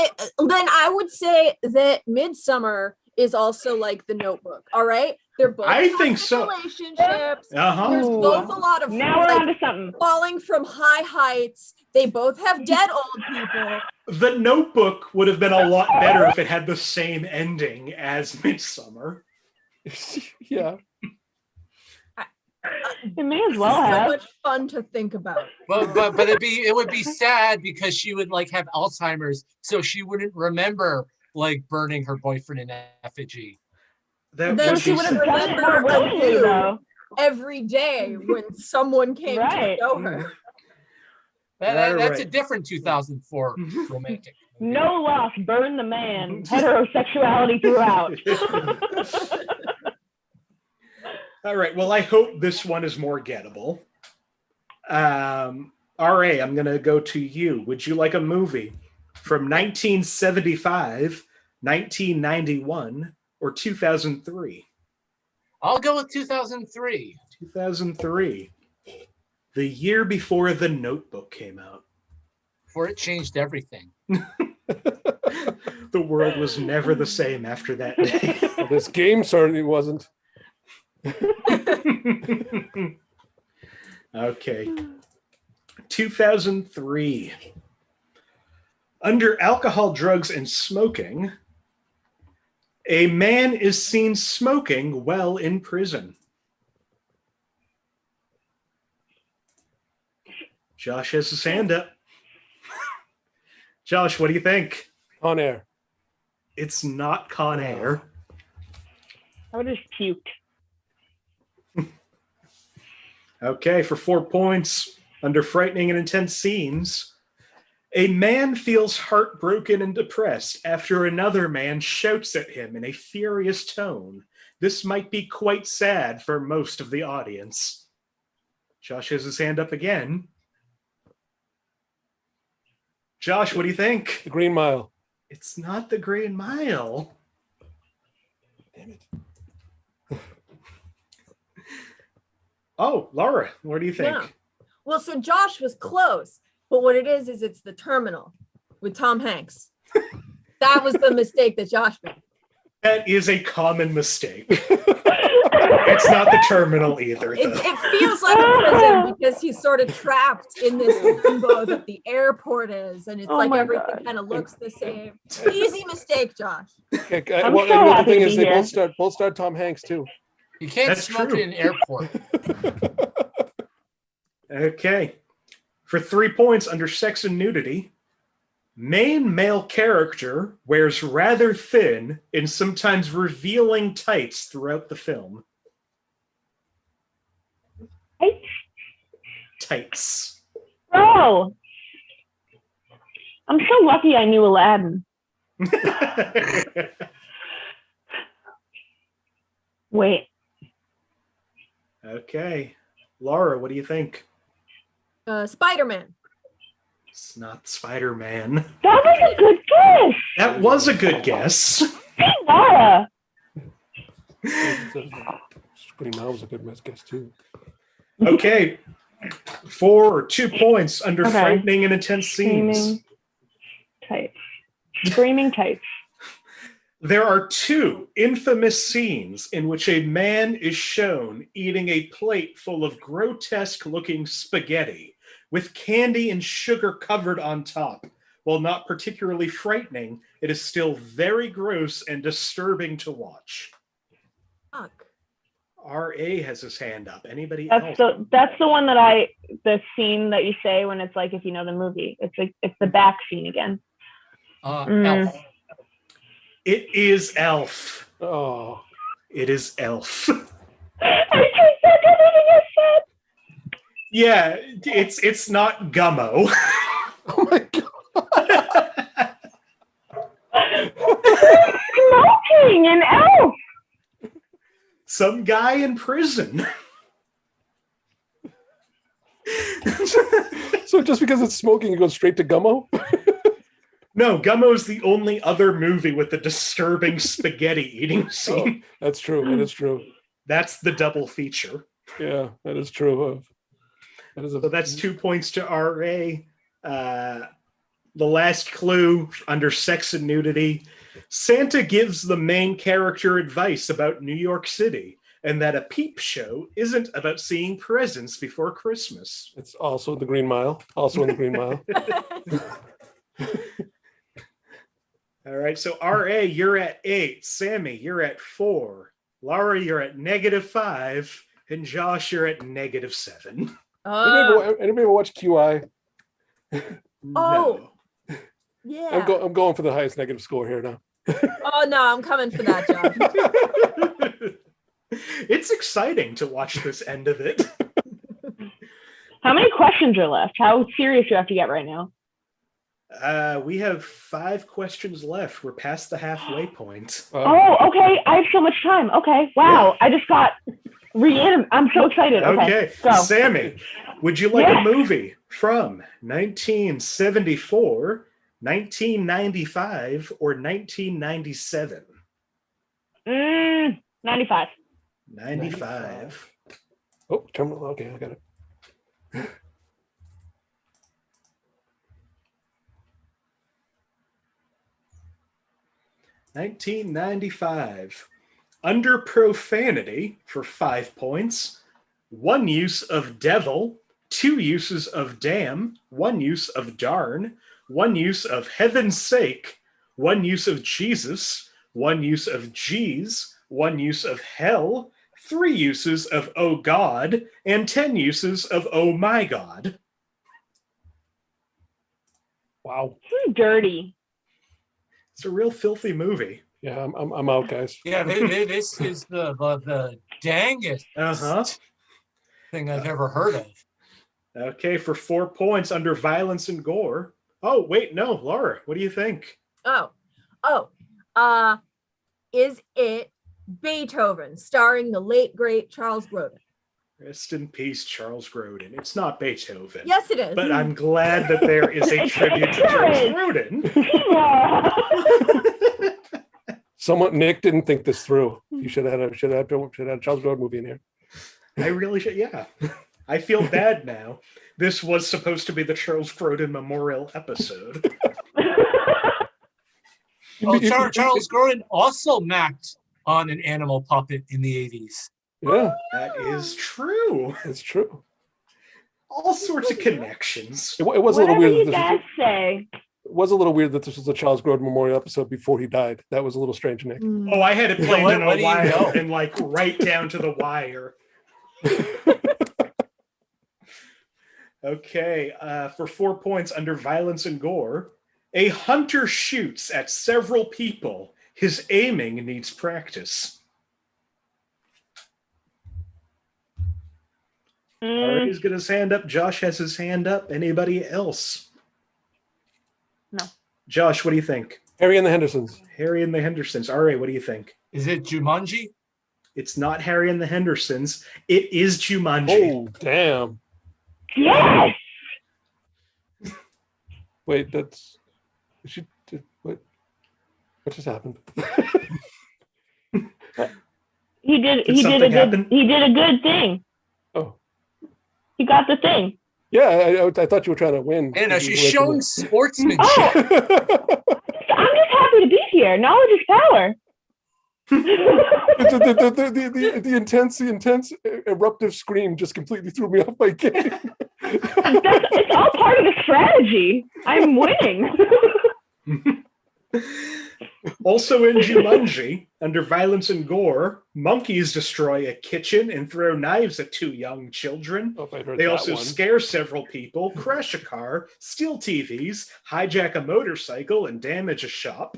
then I would say that Midsummer is also like The Notebook. All right, they're both. I think so. Relationships. There's both a lot of now we're onto something. Falling from high heights. They both have dead old people. The Notebook would have been a lot better if it had the same ending as Midsummer. Yeah. It may as well have. So much fun to think about. But it would be sad because she would like have Alzheimer's, so she wouldn't remember like burning her boyfriend in effigy. Then she would have remembered every day when someone came to know her. That's a different 2004 romantic movie. No loss, burn the man. Heterosexuality throughout. All right. Well, I hope this one is more gettable. R.A., I'm going to go to you. Would you like a movie from 1975, 1991, or 2003? I'll go with 2003. 2003. The year before The Notebook came out. Before it changed everything. The world was never the same after that day. Well, this game certainly wasn't. Okay. 2003. Under alcohol, drugs, and smoking, a man is seen smoking while in prison. Josh has his hand up. Josh, what do you think? Con Air. It's not Con Air. I would have puked. Okay, for 4 points, under frightening and intense scenes, a man feels heartbroken and depressed after another man shouts at him in a furious tone. This might be quite sad for most of the audience. Josh has his hand up again. Josh, what do you think? The Green Mile. It's not The Green Mile. Damn it. Oh, Laura, what do you think? Yeah. Well, so Josh was close, but what it is it's The Terminal with Tom Hanks. That was the mistake that Josh made. That is a common mistake. It's not The Terminal either. It feels like a prison because he's sort of trapped in this limbo that the airport is, and it's like everything kind of looks the same. Easy mistake, Josh. Okay, the thing is, they both start Tom Hanks too. You can't smoke in an airport. Okay. For 3 points under sex and nudity, main male character wears rather thin and sometimes revealing tights throughout the film. Tights. Oh, I'm so lucky I knew Aladdin. Wait. Okay. Laura, what do you think? Spider-Man. It's not Spider-Man. That was a good guess. That was a good guess. Hey, Laura. That was a good guess too. Okay. 2 points under frightening and intense scenes. Screaming tights. There are 2 infamous scenes in which a man is shown eating a plate full of grotesque-looking spaghetti with candy and sugar covered on top. While not particularly frightening, it is still very gross and disturbing to watch. Fuck. R.A. has his hand up. Anybody else? That's the one the scene that you say when it's like, if you know the movie. It's the back scene again. Elf. It is Elf. Oh. It is Elf. I just said everything I said. Yeah, it's not Gummo. Oh my god. Smoking an Elf. Some guy in prison. So just because it's smoking, it goes straight to Gummo? No, Gummo's the only other movie with a disturbing spaghetti eating scene. Oh, that's true. That is true. That's the double feature. Yeah, that is true. So that's 2 points to R.A. The last clue under sex and nudity. Santa gives the main character advice about New York City and that a peep show isn't about seeing presents before Christmas. It's also in the Green Mile. Also in the Green Mile. All right, so R.A., you're at 8. Sammy, you're at 4. Laura, you're at -5. And Josh, you're at -7. Anybody ever watch QI? Oh, no. Yeah. I'm going for the highest negative score here now. Oh no, I'm coming for that, Josh. It's exciting to watch this end of it. How many questions are left? How serious do you have to get right now? We have 5 questions left. We're past the halfway point. Oh, okay. I have so much time. Okay. Wow. Yeah. I just got I'm so excited. Okay. Go. Sammy, would you like a movie from 1974, 1995, or 1997? 95. 95. Oh, terminal. Okay, I got it. 1995. Under profanity for 5 points, 1 use of devil, 2 uses of damn, 1 use of darn, 1 use of heaven's sake, 1 use of Jesus, 1 use of geez, 1 use of hell, 3 uses of oh God, and 10 uses of oh my God. Wow. Dirty. It's a real filthy movie. Yeah, I'm out, guys. Yeah, this is the dangest thing I've ever heard of. Okay, for 4 points under violence and gore. Oh, wait, no, Laura, what do you think? Is it Beethoven, starring the late great Charles Grodin? Rest in peace, Charles Grodin. It's not Beethoven. Yes, it is. But I'm glad that there is a tribute to Charles Grodin. Nick didn't think this through. You should have had a Charles Grodin movie in here. I really should. Yeah, I feel bad now. This was supposed to be the Charles Grodin Memorial episode. Well, Charles Grodin also macked on an animal puppet in the 80s. Yeah, that is true. It's true. All sorts of connections. It was a little weird. It was a little weird that this was a Charles Grodin Memorial episode before he died. That was a little strange, Nick. Oh, I had it planned in a while and right down to the wire. Okay, for 4 points under violence and gore, a hunter shoots at several people. His aiming needs practice. Ari's got his hand up. Josh has his hand up. Anybody else? No. Josh, what do you think? Harry and the Hendersons. Harry and the Hendersons. Ari, what do you think? Is it Jumanji? It's not Harry and the Hendersons. It is Jumanji. Oh, damn. Yes! Wait, that's... What just happened? He did a good thing. Oh. He got the thing. Yeah, I thought you were trying to win. Anna, she's showing sportsmanship. Oh. I'm just happy to be here. Knowledge is power. the intense eruptive scream just completely threw me off my game. It's all part of the strategy. I'm winning. Also in Jumanji, under violence and gore, monkeys destroy a kitchen and throw knives at 2 young children. They also scare several people, crash a car, steal TVs, hijack a motorcycle, and damage a shop.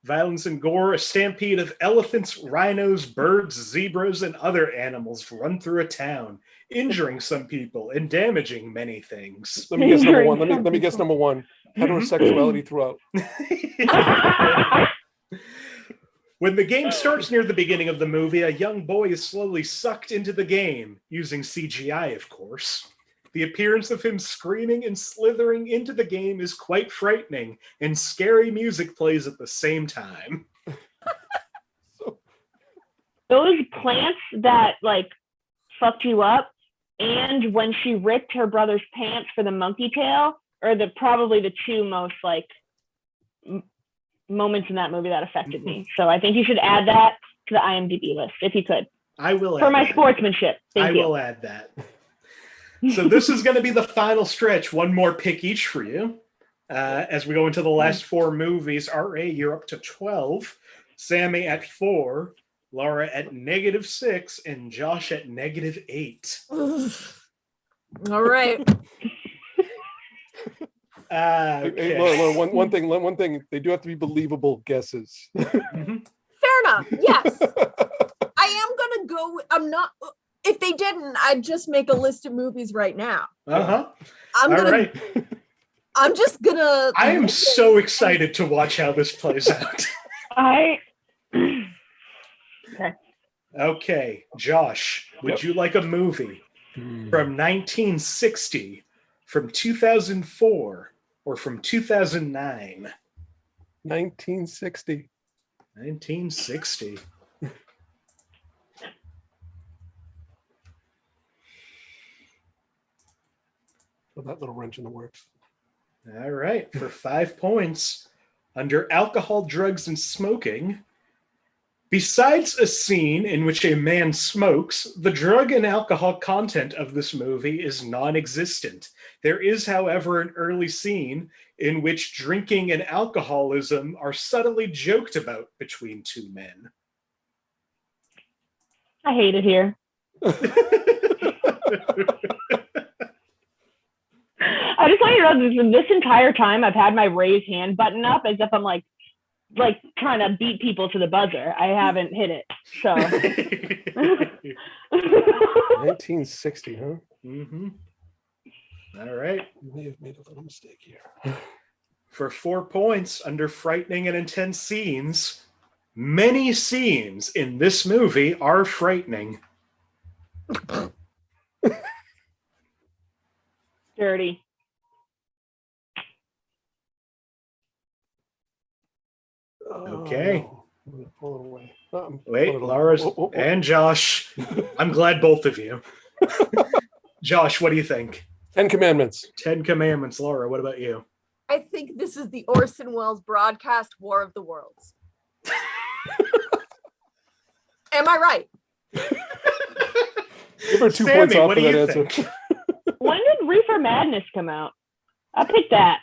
Violence and gore, a stampede of elephants, rhinos, birds, zebras, and other animals run through a town, injuring some people and damaging many things. Let me guess number one. Let me guess number one. Heterosexuality throughout. When the game starts near the beginning of the movie, a young boy is slowly sucked into the game, using CGI, of course. The appearance of him screaming and slithering into the game is quite frightening, and scary music plays at the same time. Those plants that, like, fucked you up, and when she ripped her brother's pants for the monkey tail, are probably the 2 most, like, moments in that movie that affected me. So I think you should add that to the IMDb list, if you could. I will. For my sportsmanship. Thank you. I will add that. So this is going to be the final stretch. 1 more pick each for you. As we go into the last 4 movies. RA, you're up to 12. Sami at 4. Laura at -6. And Josh at -8. All right. Okay. Laura, one thing. They do have to be believable guesses. Fair enough. Yes. I am going to go. I'm not... If they didn't, I'd just make a list of movies right now. Uh-huh. I'm just gonna. I am so excited to watch how this plays out. Okay, Josh, would you like a movie from 1960, from 2004, or from 2009? 1960. 1960. That little wrench in the works. All right, for 5 points, under alcohol, drugs, and smoking, besides a scene in which a man smokes, the drug and alcohol content of this movie is non-existent. There is, however, an early scene in which drinking and alcoholism are subtly joked about between 2 men. I hate it here. I just want you to know this entire time I've had my raise hand button up as if I'm like trying to beat people to the buzzer. I haven't hit it. So 1960, huh? Mm-hmm. All right. You may have made a little mistake here. For 4 points, under frightening and intense scenes, many scenes in this movie are frightening. Dirty. Okay. I'm gonna pull it away. Wait, Laura's and Josh. I'm glad both of you. Josh, what do you think? 10 Commandments. 10 Commandments. Laura, what about you? I think this is the Orson Welles broadcast War of the Worlds. Am I right? Give her 2 points off for that answer. When did Reefer Madness come out? I picked that.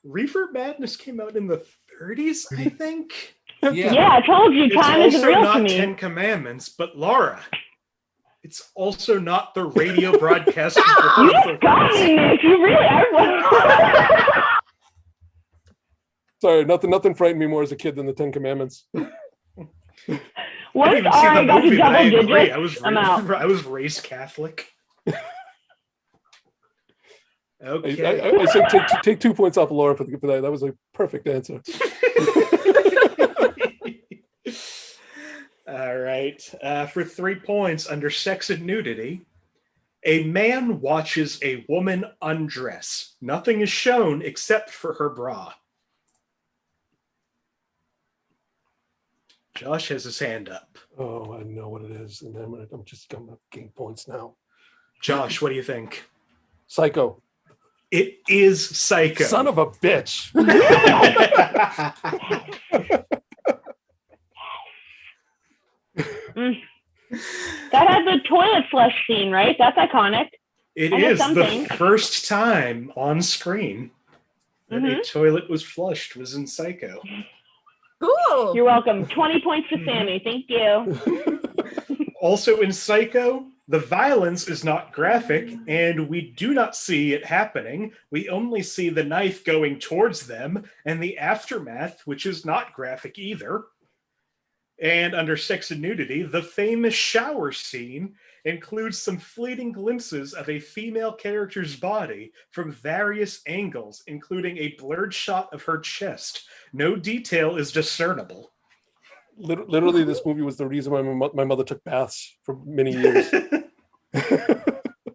Reefer Madness came out in the 30s, I think. Yeah, I told you, time isn't real to me. It's also not 10 Commandments, but Laura. It's also not the radio broadcast. You got me, Nick. You really are. Sorry, nothing frightened me more as a kid than the Ten Commandments. Once I got to double digits, I'm out. I was raised Catholic. Okay. I said take 2 points off Laura for that. That was a perfect answer. All right. For 3 points under sex and nudity, a man watches a woman undress. Nothing is shown except for her bra. Josh has his hand up. Oh, I know what it is, and I'm just gonna gain points now. Josh, what do you think? Psycho. It is Psycho. Son of a bitch. That had the toilet flush scene, right? That's iconic. It is the first time on screen that a toilet was flushed was in Psycho. Cool. You're welcome. 20 points to Sammy. Thank you. Also in Psycho, the violence is not graphic, and we do not see it happening. We only see the knife going towards them and the aftermath, which is not graphic either. And under sex and nudity, the famous shower scene includes some fleeting glimpses of a female character's body from various angles, including a blurred shot of her chest. No detail is discernible. Literally, this movie was the reason why my mother took baths for many years.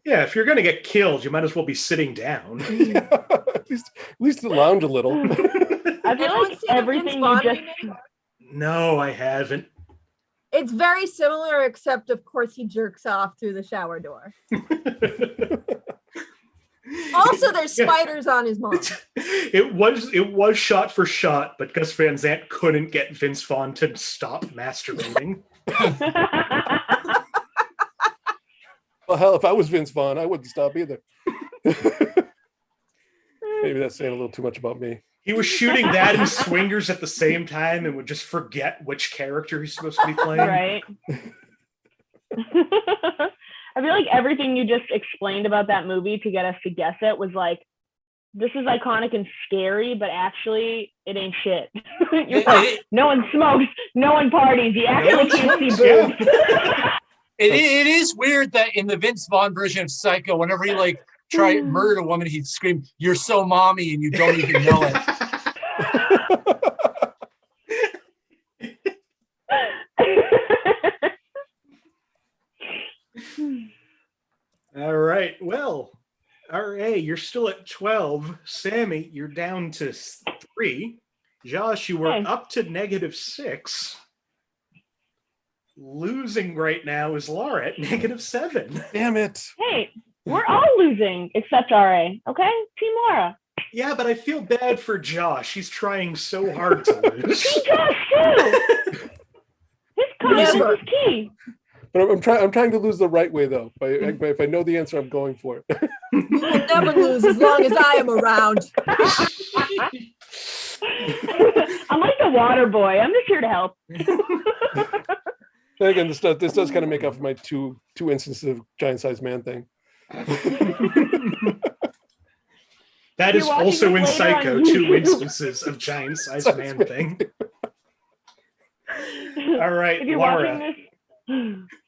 Yeah, if you're going to get killed, you might as well be sitting down. Yeah, at least lounge a little. I feel like everything you just... No, I haven't. It's very similar, except of course he jerks off through the shower door. Also, there's spiders on his mom. It was shot for shot, but Gus Van Sant couldn't get Vince Vaughn to stop masturbating. Well, hell, if I was Vince Vaughn, I wouldn't stop either. Maybe that's saying a little too much about me. He was shooting that and Swingers at the same time and would just forget which character he's supposed to be playing. Right. I feel like everything you just explained about that movie to get us to guess it was like, this is iconic and scary, but actually it ain't shit. No one smokes, no one parties. You actually can't see boobs. It is weird that in the Vince Vaughn version of Psycho, whenever he like try to murder a woman, he'd scream, "You're so mommy," and you don't even know it. All right. Well, RA, you're still at 12. Sammy, you're down to 3. Josh, you were up to -6. Losing right now is Laura at -7. Damn it. Hey, we're all losing except RA. Okay? Team Laura. Yeah, but I feel bad for Josh. He's trying so hard to lose. Team Josh, too. His confidence is key. But I'm trying to lose the right way, though. If I know the answer, I'm going for it. You will never lose as long as I am around. I'm like the water boy. I'm just here to help. Again, this does kind of make up for my two instances of giant-sized man thing. That is also in Psycho, 2 instances of giant-sized man thing. All right, Laura.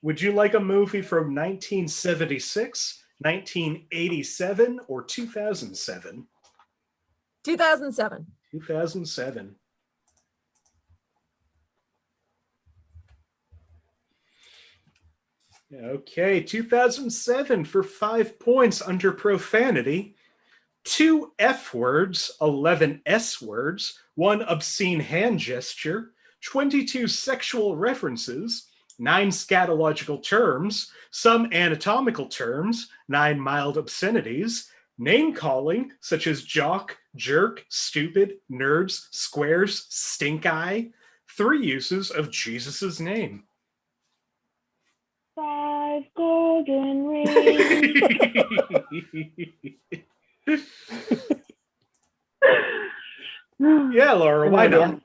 Would you like a movie from 1976, 1987, or 2007? 2007. 2007. Okay, 2007 for 5 points under profanity. 2 F words, 11 S words, 1 obscene hand gesture, 22 sexual references, 9 scatological terms, some anatomical terms, 9 mild obscenities, name calling such as jock, jerk, stupid, nerds, squares, stink eye, 3 uses of Jesus's name. 5 golden rings. Yeah, Laura, why not?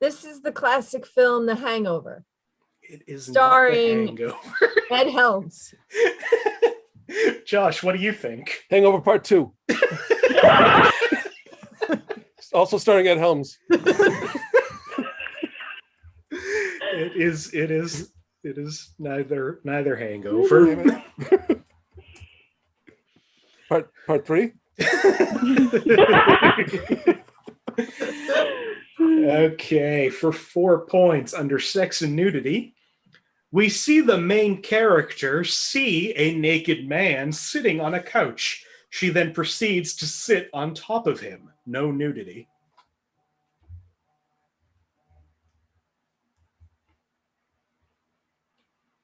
This is the classic film, The Hangover. It is starring not The Hangover. Ed Helms. Josh, what do you think? Hangover Part 2. Also starring Ed Helms. It is neither Hangover. Part 3. Okay, for 4 points under sex and nudity, we see the main character see a naked man sitting on a couch. She then proceeds to sit on top of him. No nudity.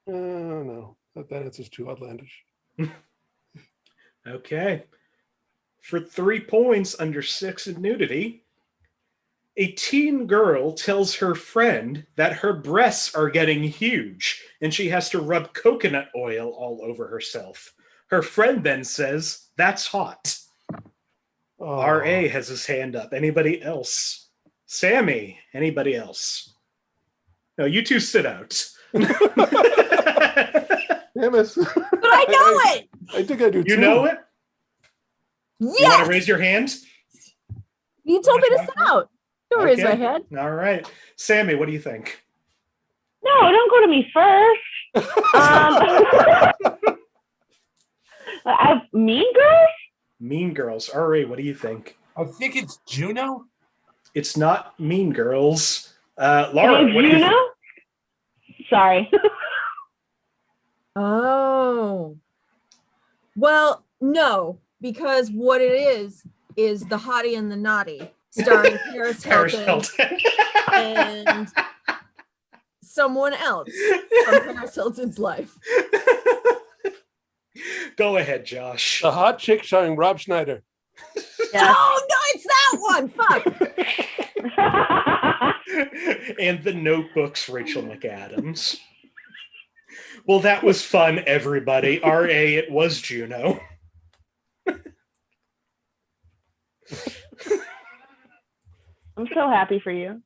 No, that answer's too outlandish. Okay. For 3 points under sex and nudity, a teen girl tells her friend that her breasts are getting huge and she has to rub coconut oil all over herself. Her friend then says, "That's hot." Oh. RA has his hand up. Anybody else? Sammy, anybody else? No, you two sit out. Damn it. But I know it. I think I do too. You know it? Yes. You want to raise your hand? You told me to sit out. Don't raise my hand. All right. Sammy, what do you think? No, don't go to me first. Mean Girls? Mean Girls. RA, what do you think? I think it's Juno. It's not Mean Girls. Laura, what do you Juno? think? Sorry. Oh. Well, no, because what it is The Hottie and the Naughty, starring Paris Hilton and someone else from Paris Hilton's life. Go ahead, Josh. The hot chick starring Rob Schneider. Yeah. Oh, no, it's that one. Fuck. And The Notebook's Rachel McAdams. Well, that was fun, everybody. RA, it was Juno. I'm so happy for you.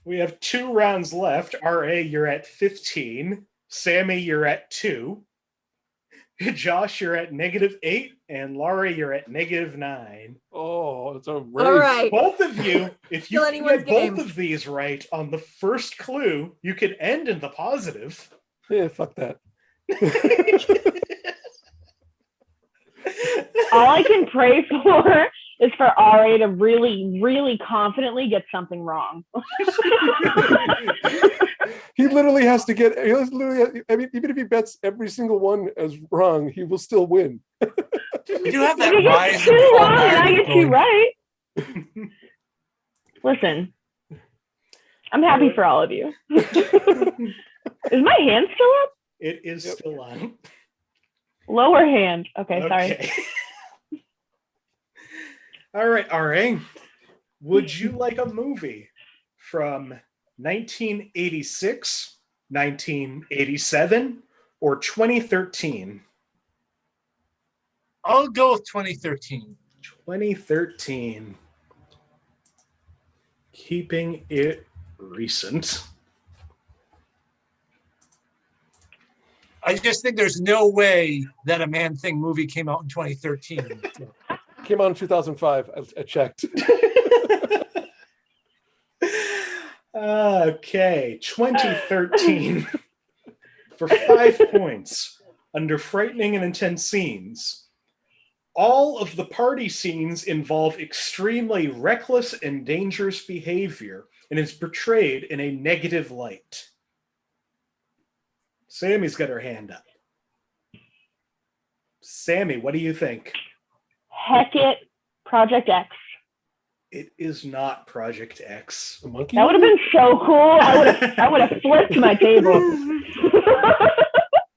We have 2 rounds left. RA, you're at 15. Sammy, you're at 2. Josh, you're at -8. And Laura, you're at -9. Oh, it's a race. All right. Both of you, if you Kill can anyone's get both game. of these right on the first clue, you could end in the positive. Yeah, fuck that. All I can pray for is for RA to really, really confidently get something wrong. He literally has to get. I mean, even if he bets every single one as wrong, he will still win. You have that You rise get and 2 fall wrong and I back get 2 going. right. Listen, I'm happy for all of you. Is my hand still up? It is still on. Lower hand. Okay, sorry. All right, RA. Would you like a movie from 1986, 1987, or 2013? I'll go with 2013. 2013. Keeping it recent. I just think there's no way that a Man-Thing movie came out in 2013. Came out in 2005. I checked. Okay, 2013. For 5 points, under frightening and intense scenes. All of the party scenes involve extremely reckless and dangerous behavior and is portrayed in a negative light. Sammy's got her hand up. Sammy, what do you think? Heck it, Project X. It is not Project X. The monkey. That would have been so cool. I would have flipped my table.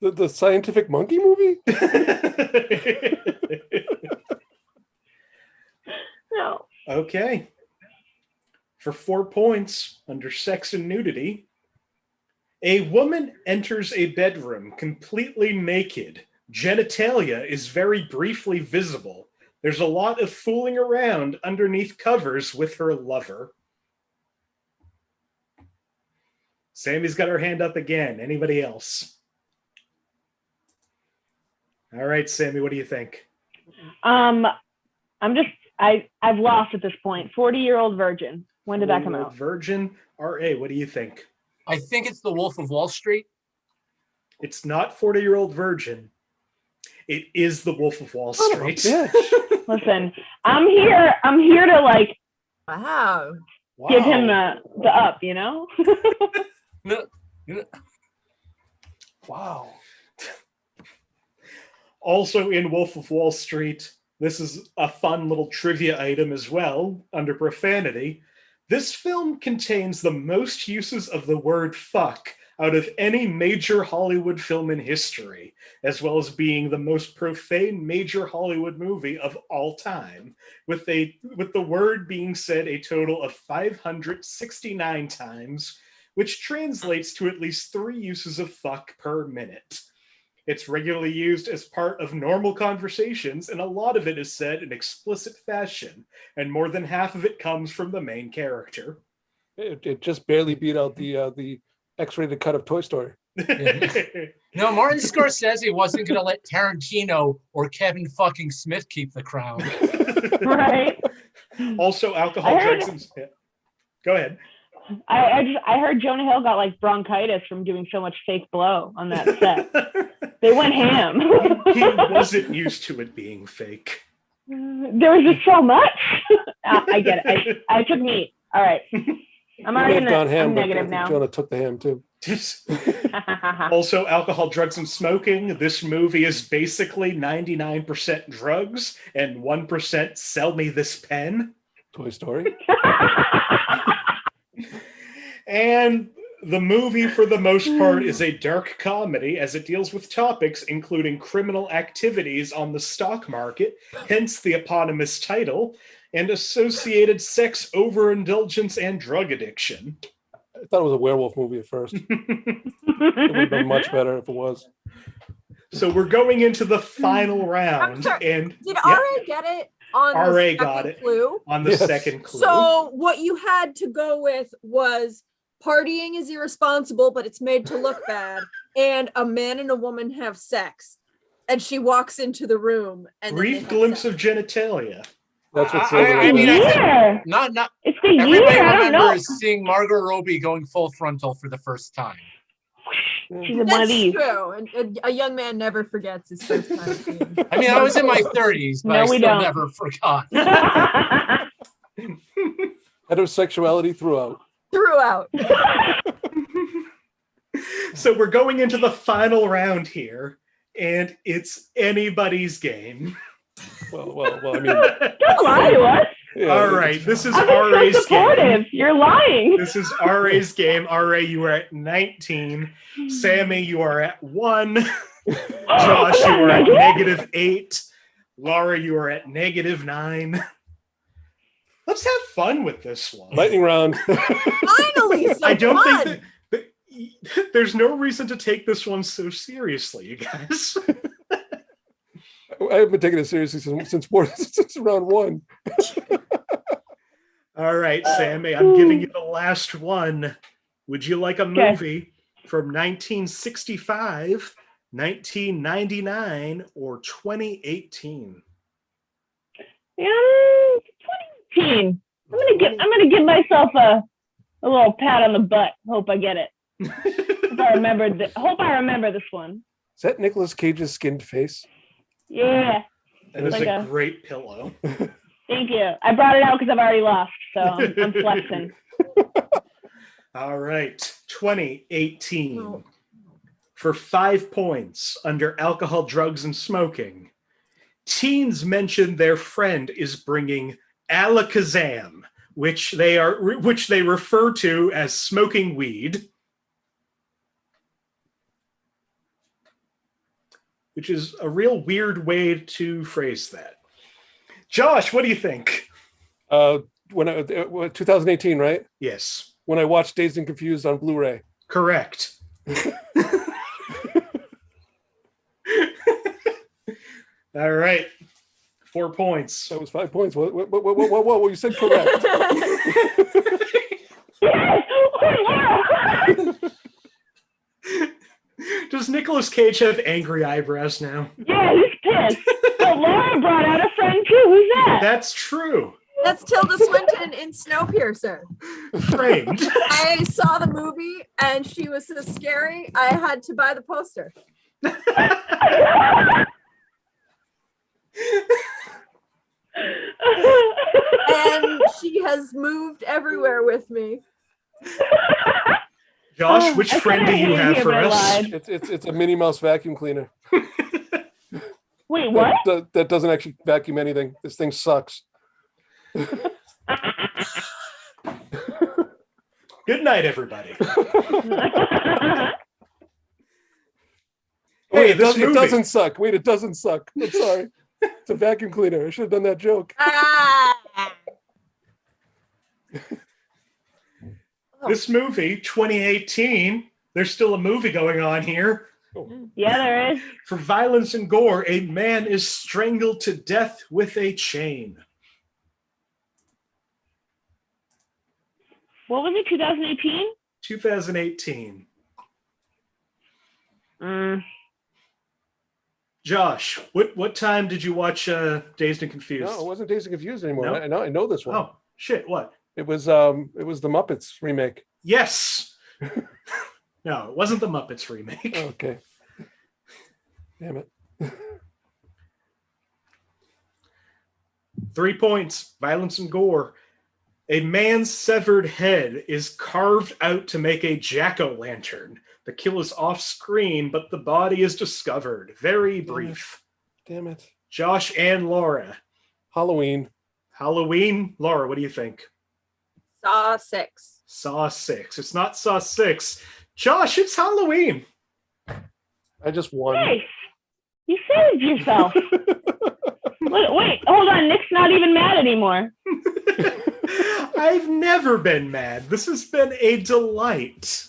The scientific monkey movie? No. Okay. For 4 points, under sex and nudity, a woman enters a bedroom completely naked. Genitalia is very briefly visible. There's a lot of fooling around underneath covers with her lover. Sammy's got her hand up again. Anybody else? All right, Sammy, what do you think? I've lost at this point. 40-Year-Old Virgin. When did that come out? Virgin. R.A., what do you think? I think it's The Wolf of Wall Street. It's not 40-Year-Old Virgin. It is The Wolf of Wall Street. Listen, I'm here to like wow. give him the up, you know? Wow. Also in Wolf of Wall Street, this is a fun little trivia item as well, under profanity. This film contains the most uses of the word fuck out of any major Hollywood film in history, as well as being the most profane major Hollywood movie of all time, with the word being said a total of 569 times, which translates to at least 3 uses of fuck per minute. It's regularly used as part of normal conversations, and a lot of it is said in explicit fashion, and more than half of it comes from the main character. It just barely beat out the X-rated cut of Toy Story. No, Martin Scorsese wasn't going to let Tarantino or Kevin fucking Smith keep the crown. Right. Also, alcohol, drugs, and... Go ahead. I heard Jonah Hill got like bronchitis from doing so much fake blow on that set. They went ham. He wasn't used to it being fake. There was just so much. I get it. I took meat. All right. I'm already in the negative now. Jonah took the ham too. Also, alcohol, drugs, and smoking. This movie is basically 99% drugs and 1% sell me this pen. Toy Story. And the movie, for the most part, is a dark comedy as it deals with topics including criminal activities on the stock market, hence the eponymous title, and associated sex overindulgence and drug addiction. I thought it was a werewolf movie at first. It would have been much better if it was. So we're going into the final round. And did R.A. get it on R.A. the got it clue? On the second clue. So what you had to go with was partying is irresponsible, but it's made to look bad, and a man and a woman have sex, and she walks into the room and brief glimpse of genitalia. That's what's I mean, not it's the everybody year. remembers seeing Margot Robbie going full frontal for the first time. She's one of these. True. And a young man never forgets his first time. I mean, I was in my 30s, but I still never forgot. Heterosexuality throughout. So we're going into the final round here, and it's anybody's game. Well, I mean... Don't lie to us. Yeah, all right, this is RA's game. You're lying. This is RA's game. RA, you are at 19. Sammy, you are at 1. Josh, you are at -8. Laura, you are at -9. Let's have fun with this one. Lightning round. Finally, I don't think that there's no reason to take this one so seriously, you guys. I haven't been taking it seriously since round 1. All right, Sammy, I'm giving you the last one. Would you like a movie from 1965, 1999, or 2018? Yeah, 2018. I'm gonna give myself a little pat on the butt. Hope I get it. Hope I remember this one. Is that Nicolas Cage's skinned face? Yeah. That is like a great pillow. Thank you. I brought it out because I've already lost, so I'm flexing. All right, 2018. For 5 points under alcohol, drugs, and smoking, teens mention their friend is bringing alakazam, which they refer to as smoking weed, which is a real weird way to phrase that. Josh, what do you think? 2018, right? Yes. When I watched Dazed and Confused on Blu-ray. Correct. All right. 4 points. That was 5 points. What? You said correct. Does Nicolas Cage have angry eyebrows now? Yeah, he's pissed. But Laura brought out a friend too. Who's that? That's true. That's Tilda Swinton in Snowpiercer. Framed. I saw the movie and she was so scary, I had to buy the poster. And she has moved everywhere with me. Josh, which friend do you have for us? It's a Minnie Mouse vacuum cleaner. Wait, what? That doesn't actually vacuum anything. This thing sucks. Good night, everybody. Wait, it doesn't suck. Wait, it doesn't suck. I'm sorry. It's a vacuum cleaner. I should have done that joke. This movie, 2018, there's still a movie going on here. Yeah, there is. For violence and gore, a man is strangled to death with a chain. What was it, 2018? 2018. Josh, what time did you watch Dazed and Confused? No, it wasn't Dazed and Confused anymore. No? I know this one. Oh, shit, what? It was the Muppets remake. Yes. No, it wasn't the Muppets remake. Oh, okay. Damn it. 3 points. Violence and gore. A man's severed head is carved out to make a jack-o'-lantern. The kill is off screen, but the body is discovered. Very brief. Damn it. Josh and Laura. Halloween. Halloween. Laura, what do you think? Saw 6. Saw 6. It's not Saw 6. Josh, it's Halloween. I just won. Nice. You saved yourself. Wait, hold on. Nick's not even mad anymore. I've never been mad. This has been a delight.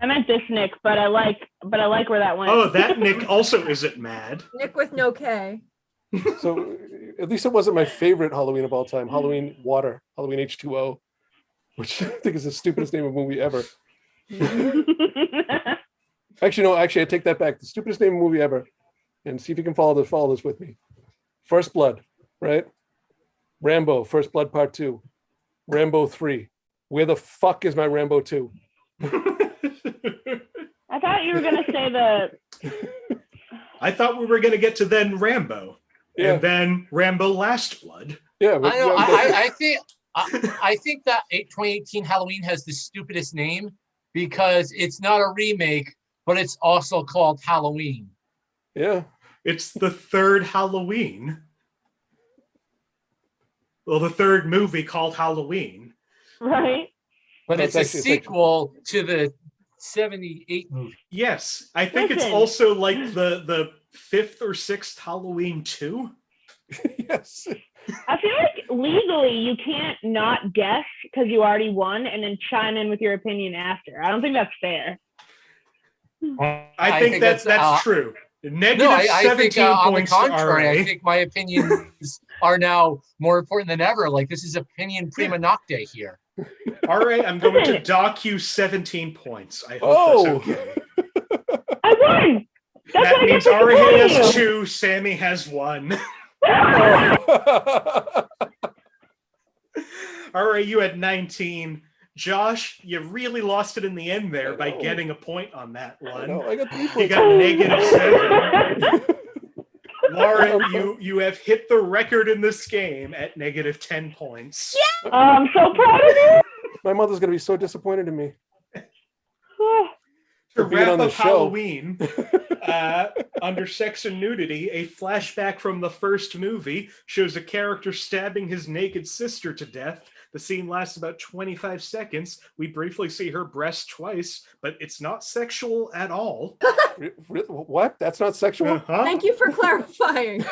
I meant this Nick, but I like where that went. Oh, that Nick also isn't mad. Nick with no K. So at least it wasn't my favorite Halloween of all time. Halloween Water, Halloween H2O, which I think is the stupidest name of a movie ever. Actually, I take that back. The stupidest name of a movie ever. And see if you can follow this with me. First Blood, right? Rambo, First Blood Part 2. Rambo 3. Where the fuck is my Rambo 2? I thought you were going to say I thought we were going to get to then Rambo. Yeah. And then Rambo Last Blood. Yeah. But, I think that 2018 Halloween has the stupidest name because it's not a remake, but it's also called Halloween. Yeah. It's the third Halloween. Well, the third movie called Halloween. Right. But it's a sequel to the 78 movie. Yes. I think it's also like the fifth or sixth Halloween 2. Yes. I feel like legally you can't not guess because you already won and then chime in with your opinion after. I don't think that's fair. I think that's true. Negative I 17 think, on the points contrary, to RA. I think my opinions are now more important than ever. Like, this is opinion prima nocte here. RA, I'm going to dock you 17 points. I hope that's okay. I won! That means RA has 2, Sami has 1. RA, you had 19. Josh, you really lost it in the end there by getting a point on that one. I got 3 points. You got -7. Laura, you have hit the record in this game at -10 points. Yeah! I'm so proud of you. My mother's going to be so disappointed in me. To wrap up Halloween, under sex and nudity, a flashback from the first movie shows a character stabbing his naked sister to death. The scene lasts about 25 seconds. We briefly see her breast twice, but it's not sexual at all. What? That's not sexual? Uh-huh. Thank you for clarifying.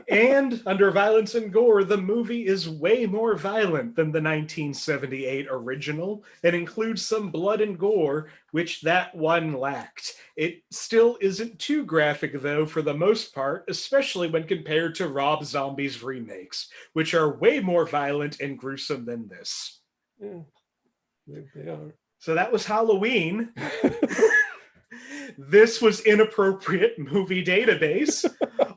And under violence and gore, the movie is way more violent than the 1978 original and includes some blood and gore, which that one lacked. It still isn't too graphic, though, for the most part, especially when compared to Rob Zombie's remakes, which are way more violent and gruesome than this. Yeah, they are. So that was Halloween. This was Inappropriate Movie Database.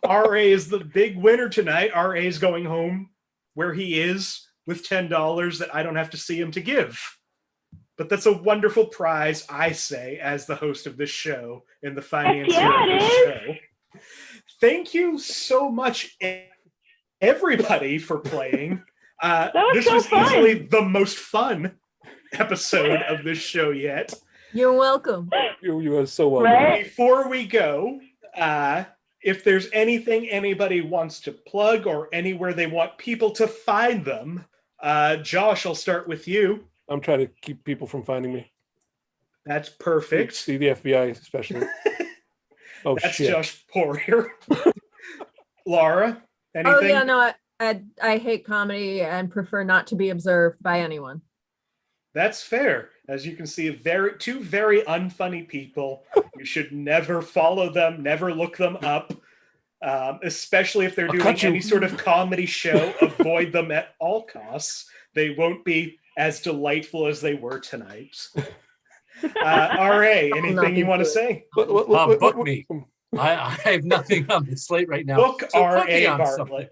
RA is the big winner tonight. RA is going home where he is with $10 that I don't have to see him to give. But that's a wonderful prize, I say, as the host of this show and the financier of this show. Thank you so much, everybody, for playing. This was easily the most fun episode of this show yet. You're welcome. You are so welcome. Right? Before we go, if there's anything anybody wants to plug or anywhere they want people to find them, Josh, I'll start with you. I'm trying to keep people from finding me. That's perfect. See the FBI especially. Oh, that's shit. Josh Poirier. Laura, anything? Oh yeah, no, I hate comedy and prefer not to be observed by anyone. That's fair. As you can see, two very unfunny people. You should never follow them, never look them up, especially if they're doing any sort of comedy show. Avoid them at all costs. They won't be as delightful as they were tonight. RA, anything you want to say? Book me. I have nothing on the slate right now. Book so RA Bartlett.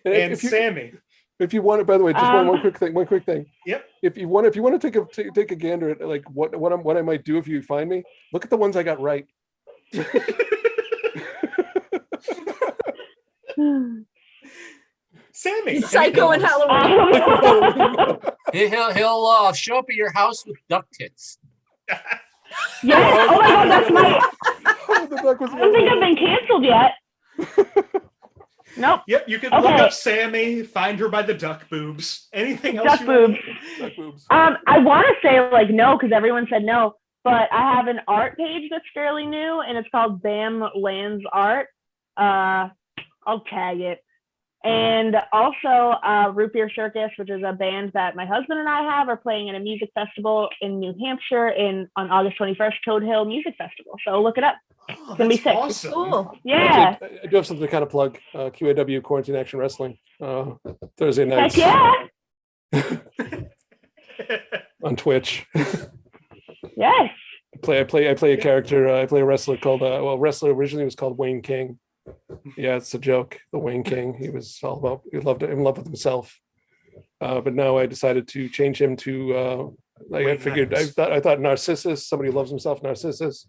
And Sammy. If you want to, by the way, just one quick thing. Yep. If you want to take a gander at like what I might do if you find me, look at the ones I got right. Sammy, Psycho and Halloween. He'll show up at your house with duck tits. Yes. Oh my God, that's my. Oh, the duck was I don't think I've been canceled yet. Nope. Yep, you can look up Sammy, find her by the duck boobs. Anything else? Duck boobs. Duck boobs. I want to say like no because everyone said no, but I have an art page that's fairly new and it's called Bam Lands Art. I'll tag it. And also Root Beer Circus, which is a band that my husband and I have, are playing at a music festival in New Hampshire on August 21st, Toad Hill Music Festival. So look it up. It's gonna be sick. Awesome. Cool. Yeah. I do have something to kind of plug. QAW Quarantine Action Wrestling Thursday nights. Heck yeah. On Twitch. Yes. I play a character. I play a wrestler called wrestler originally was called Wayne King. Yeah, it's a joke. The Wayne King. He was all about. He loved in love with himself. But now I decided to change him to. I thought Narcissus. Somebody who loves himself, Narcissus.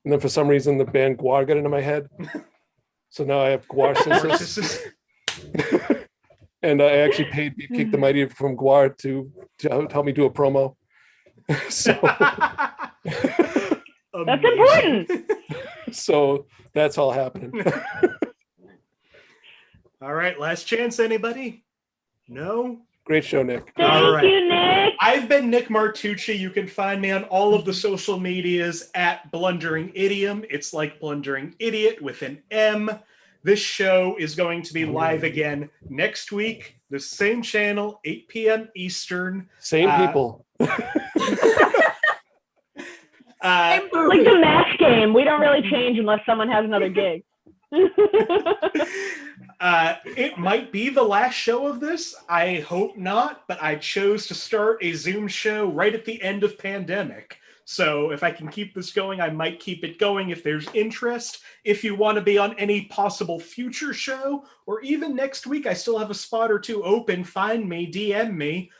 And then for some reason the band Guar got into my head. So now I have Guar-cissus. And I actually paid Beefcake the Mighty from Guar to help me do a promo. So that's important. So that's all happening. All right, last chance, anybody? No? Great show, Nick. Thank you, Nick. I've been Nick Martucci. You can find me on all of the social medias at Blundering Idiom. It's like Blundering Idiot with an M. This show is going to be live again next week. The same channel, 8 p.m. Eastern. Same people. Like the match game. We don't really change unless someone has another gig. It might be the last show of this. I hope not, but I chose to start a Zoom show right at the end of pandemic. So if I can keep this going, I might keep it going if there's interest. If you want to be on any possible future show, or even next week, I still have a spot or two open. Find me, DM me.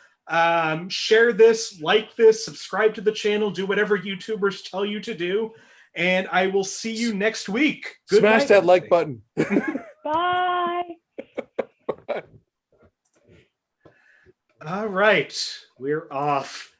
Share this, like this, subscribe to the channel, do whatever YouTubers tell you to do. And I will see you next week. Good Smash night, that like button. Bye. All right, we're off.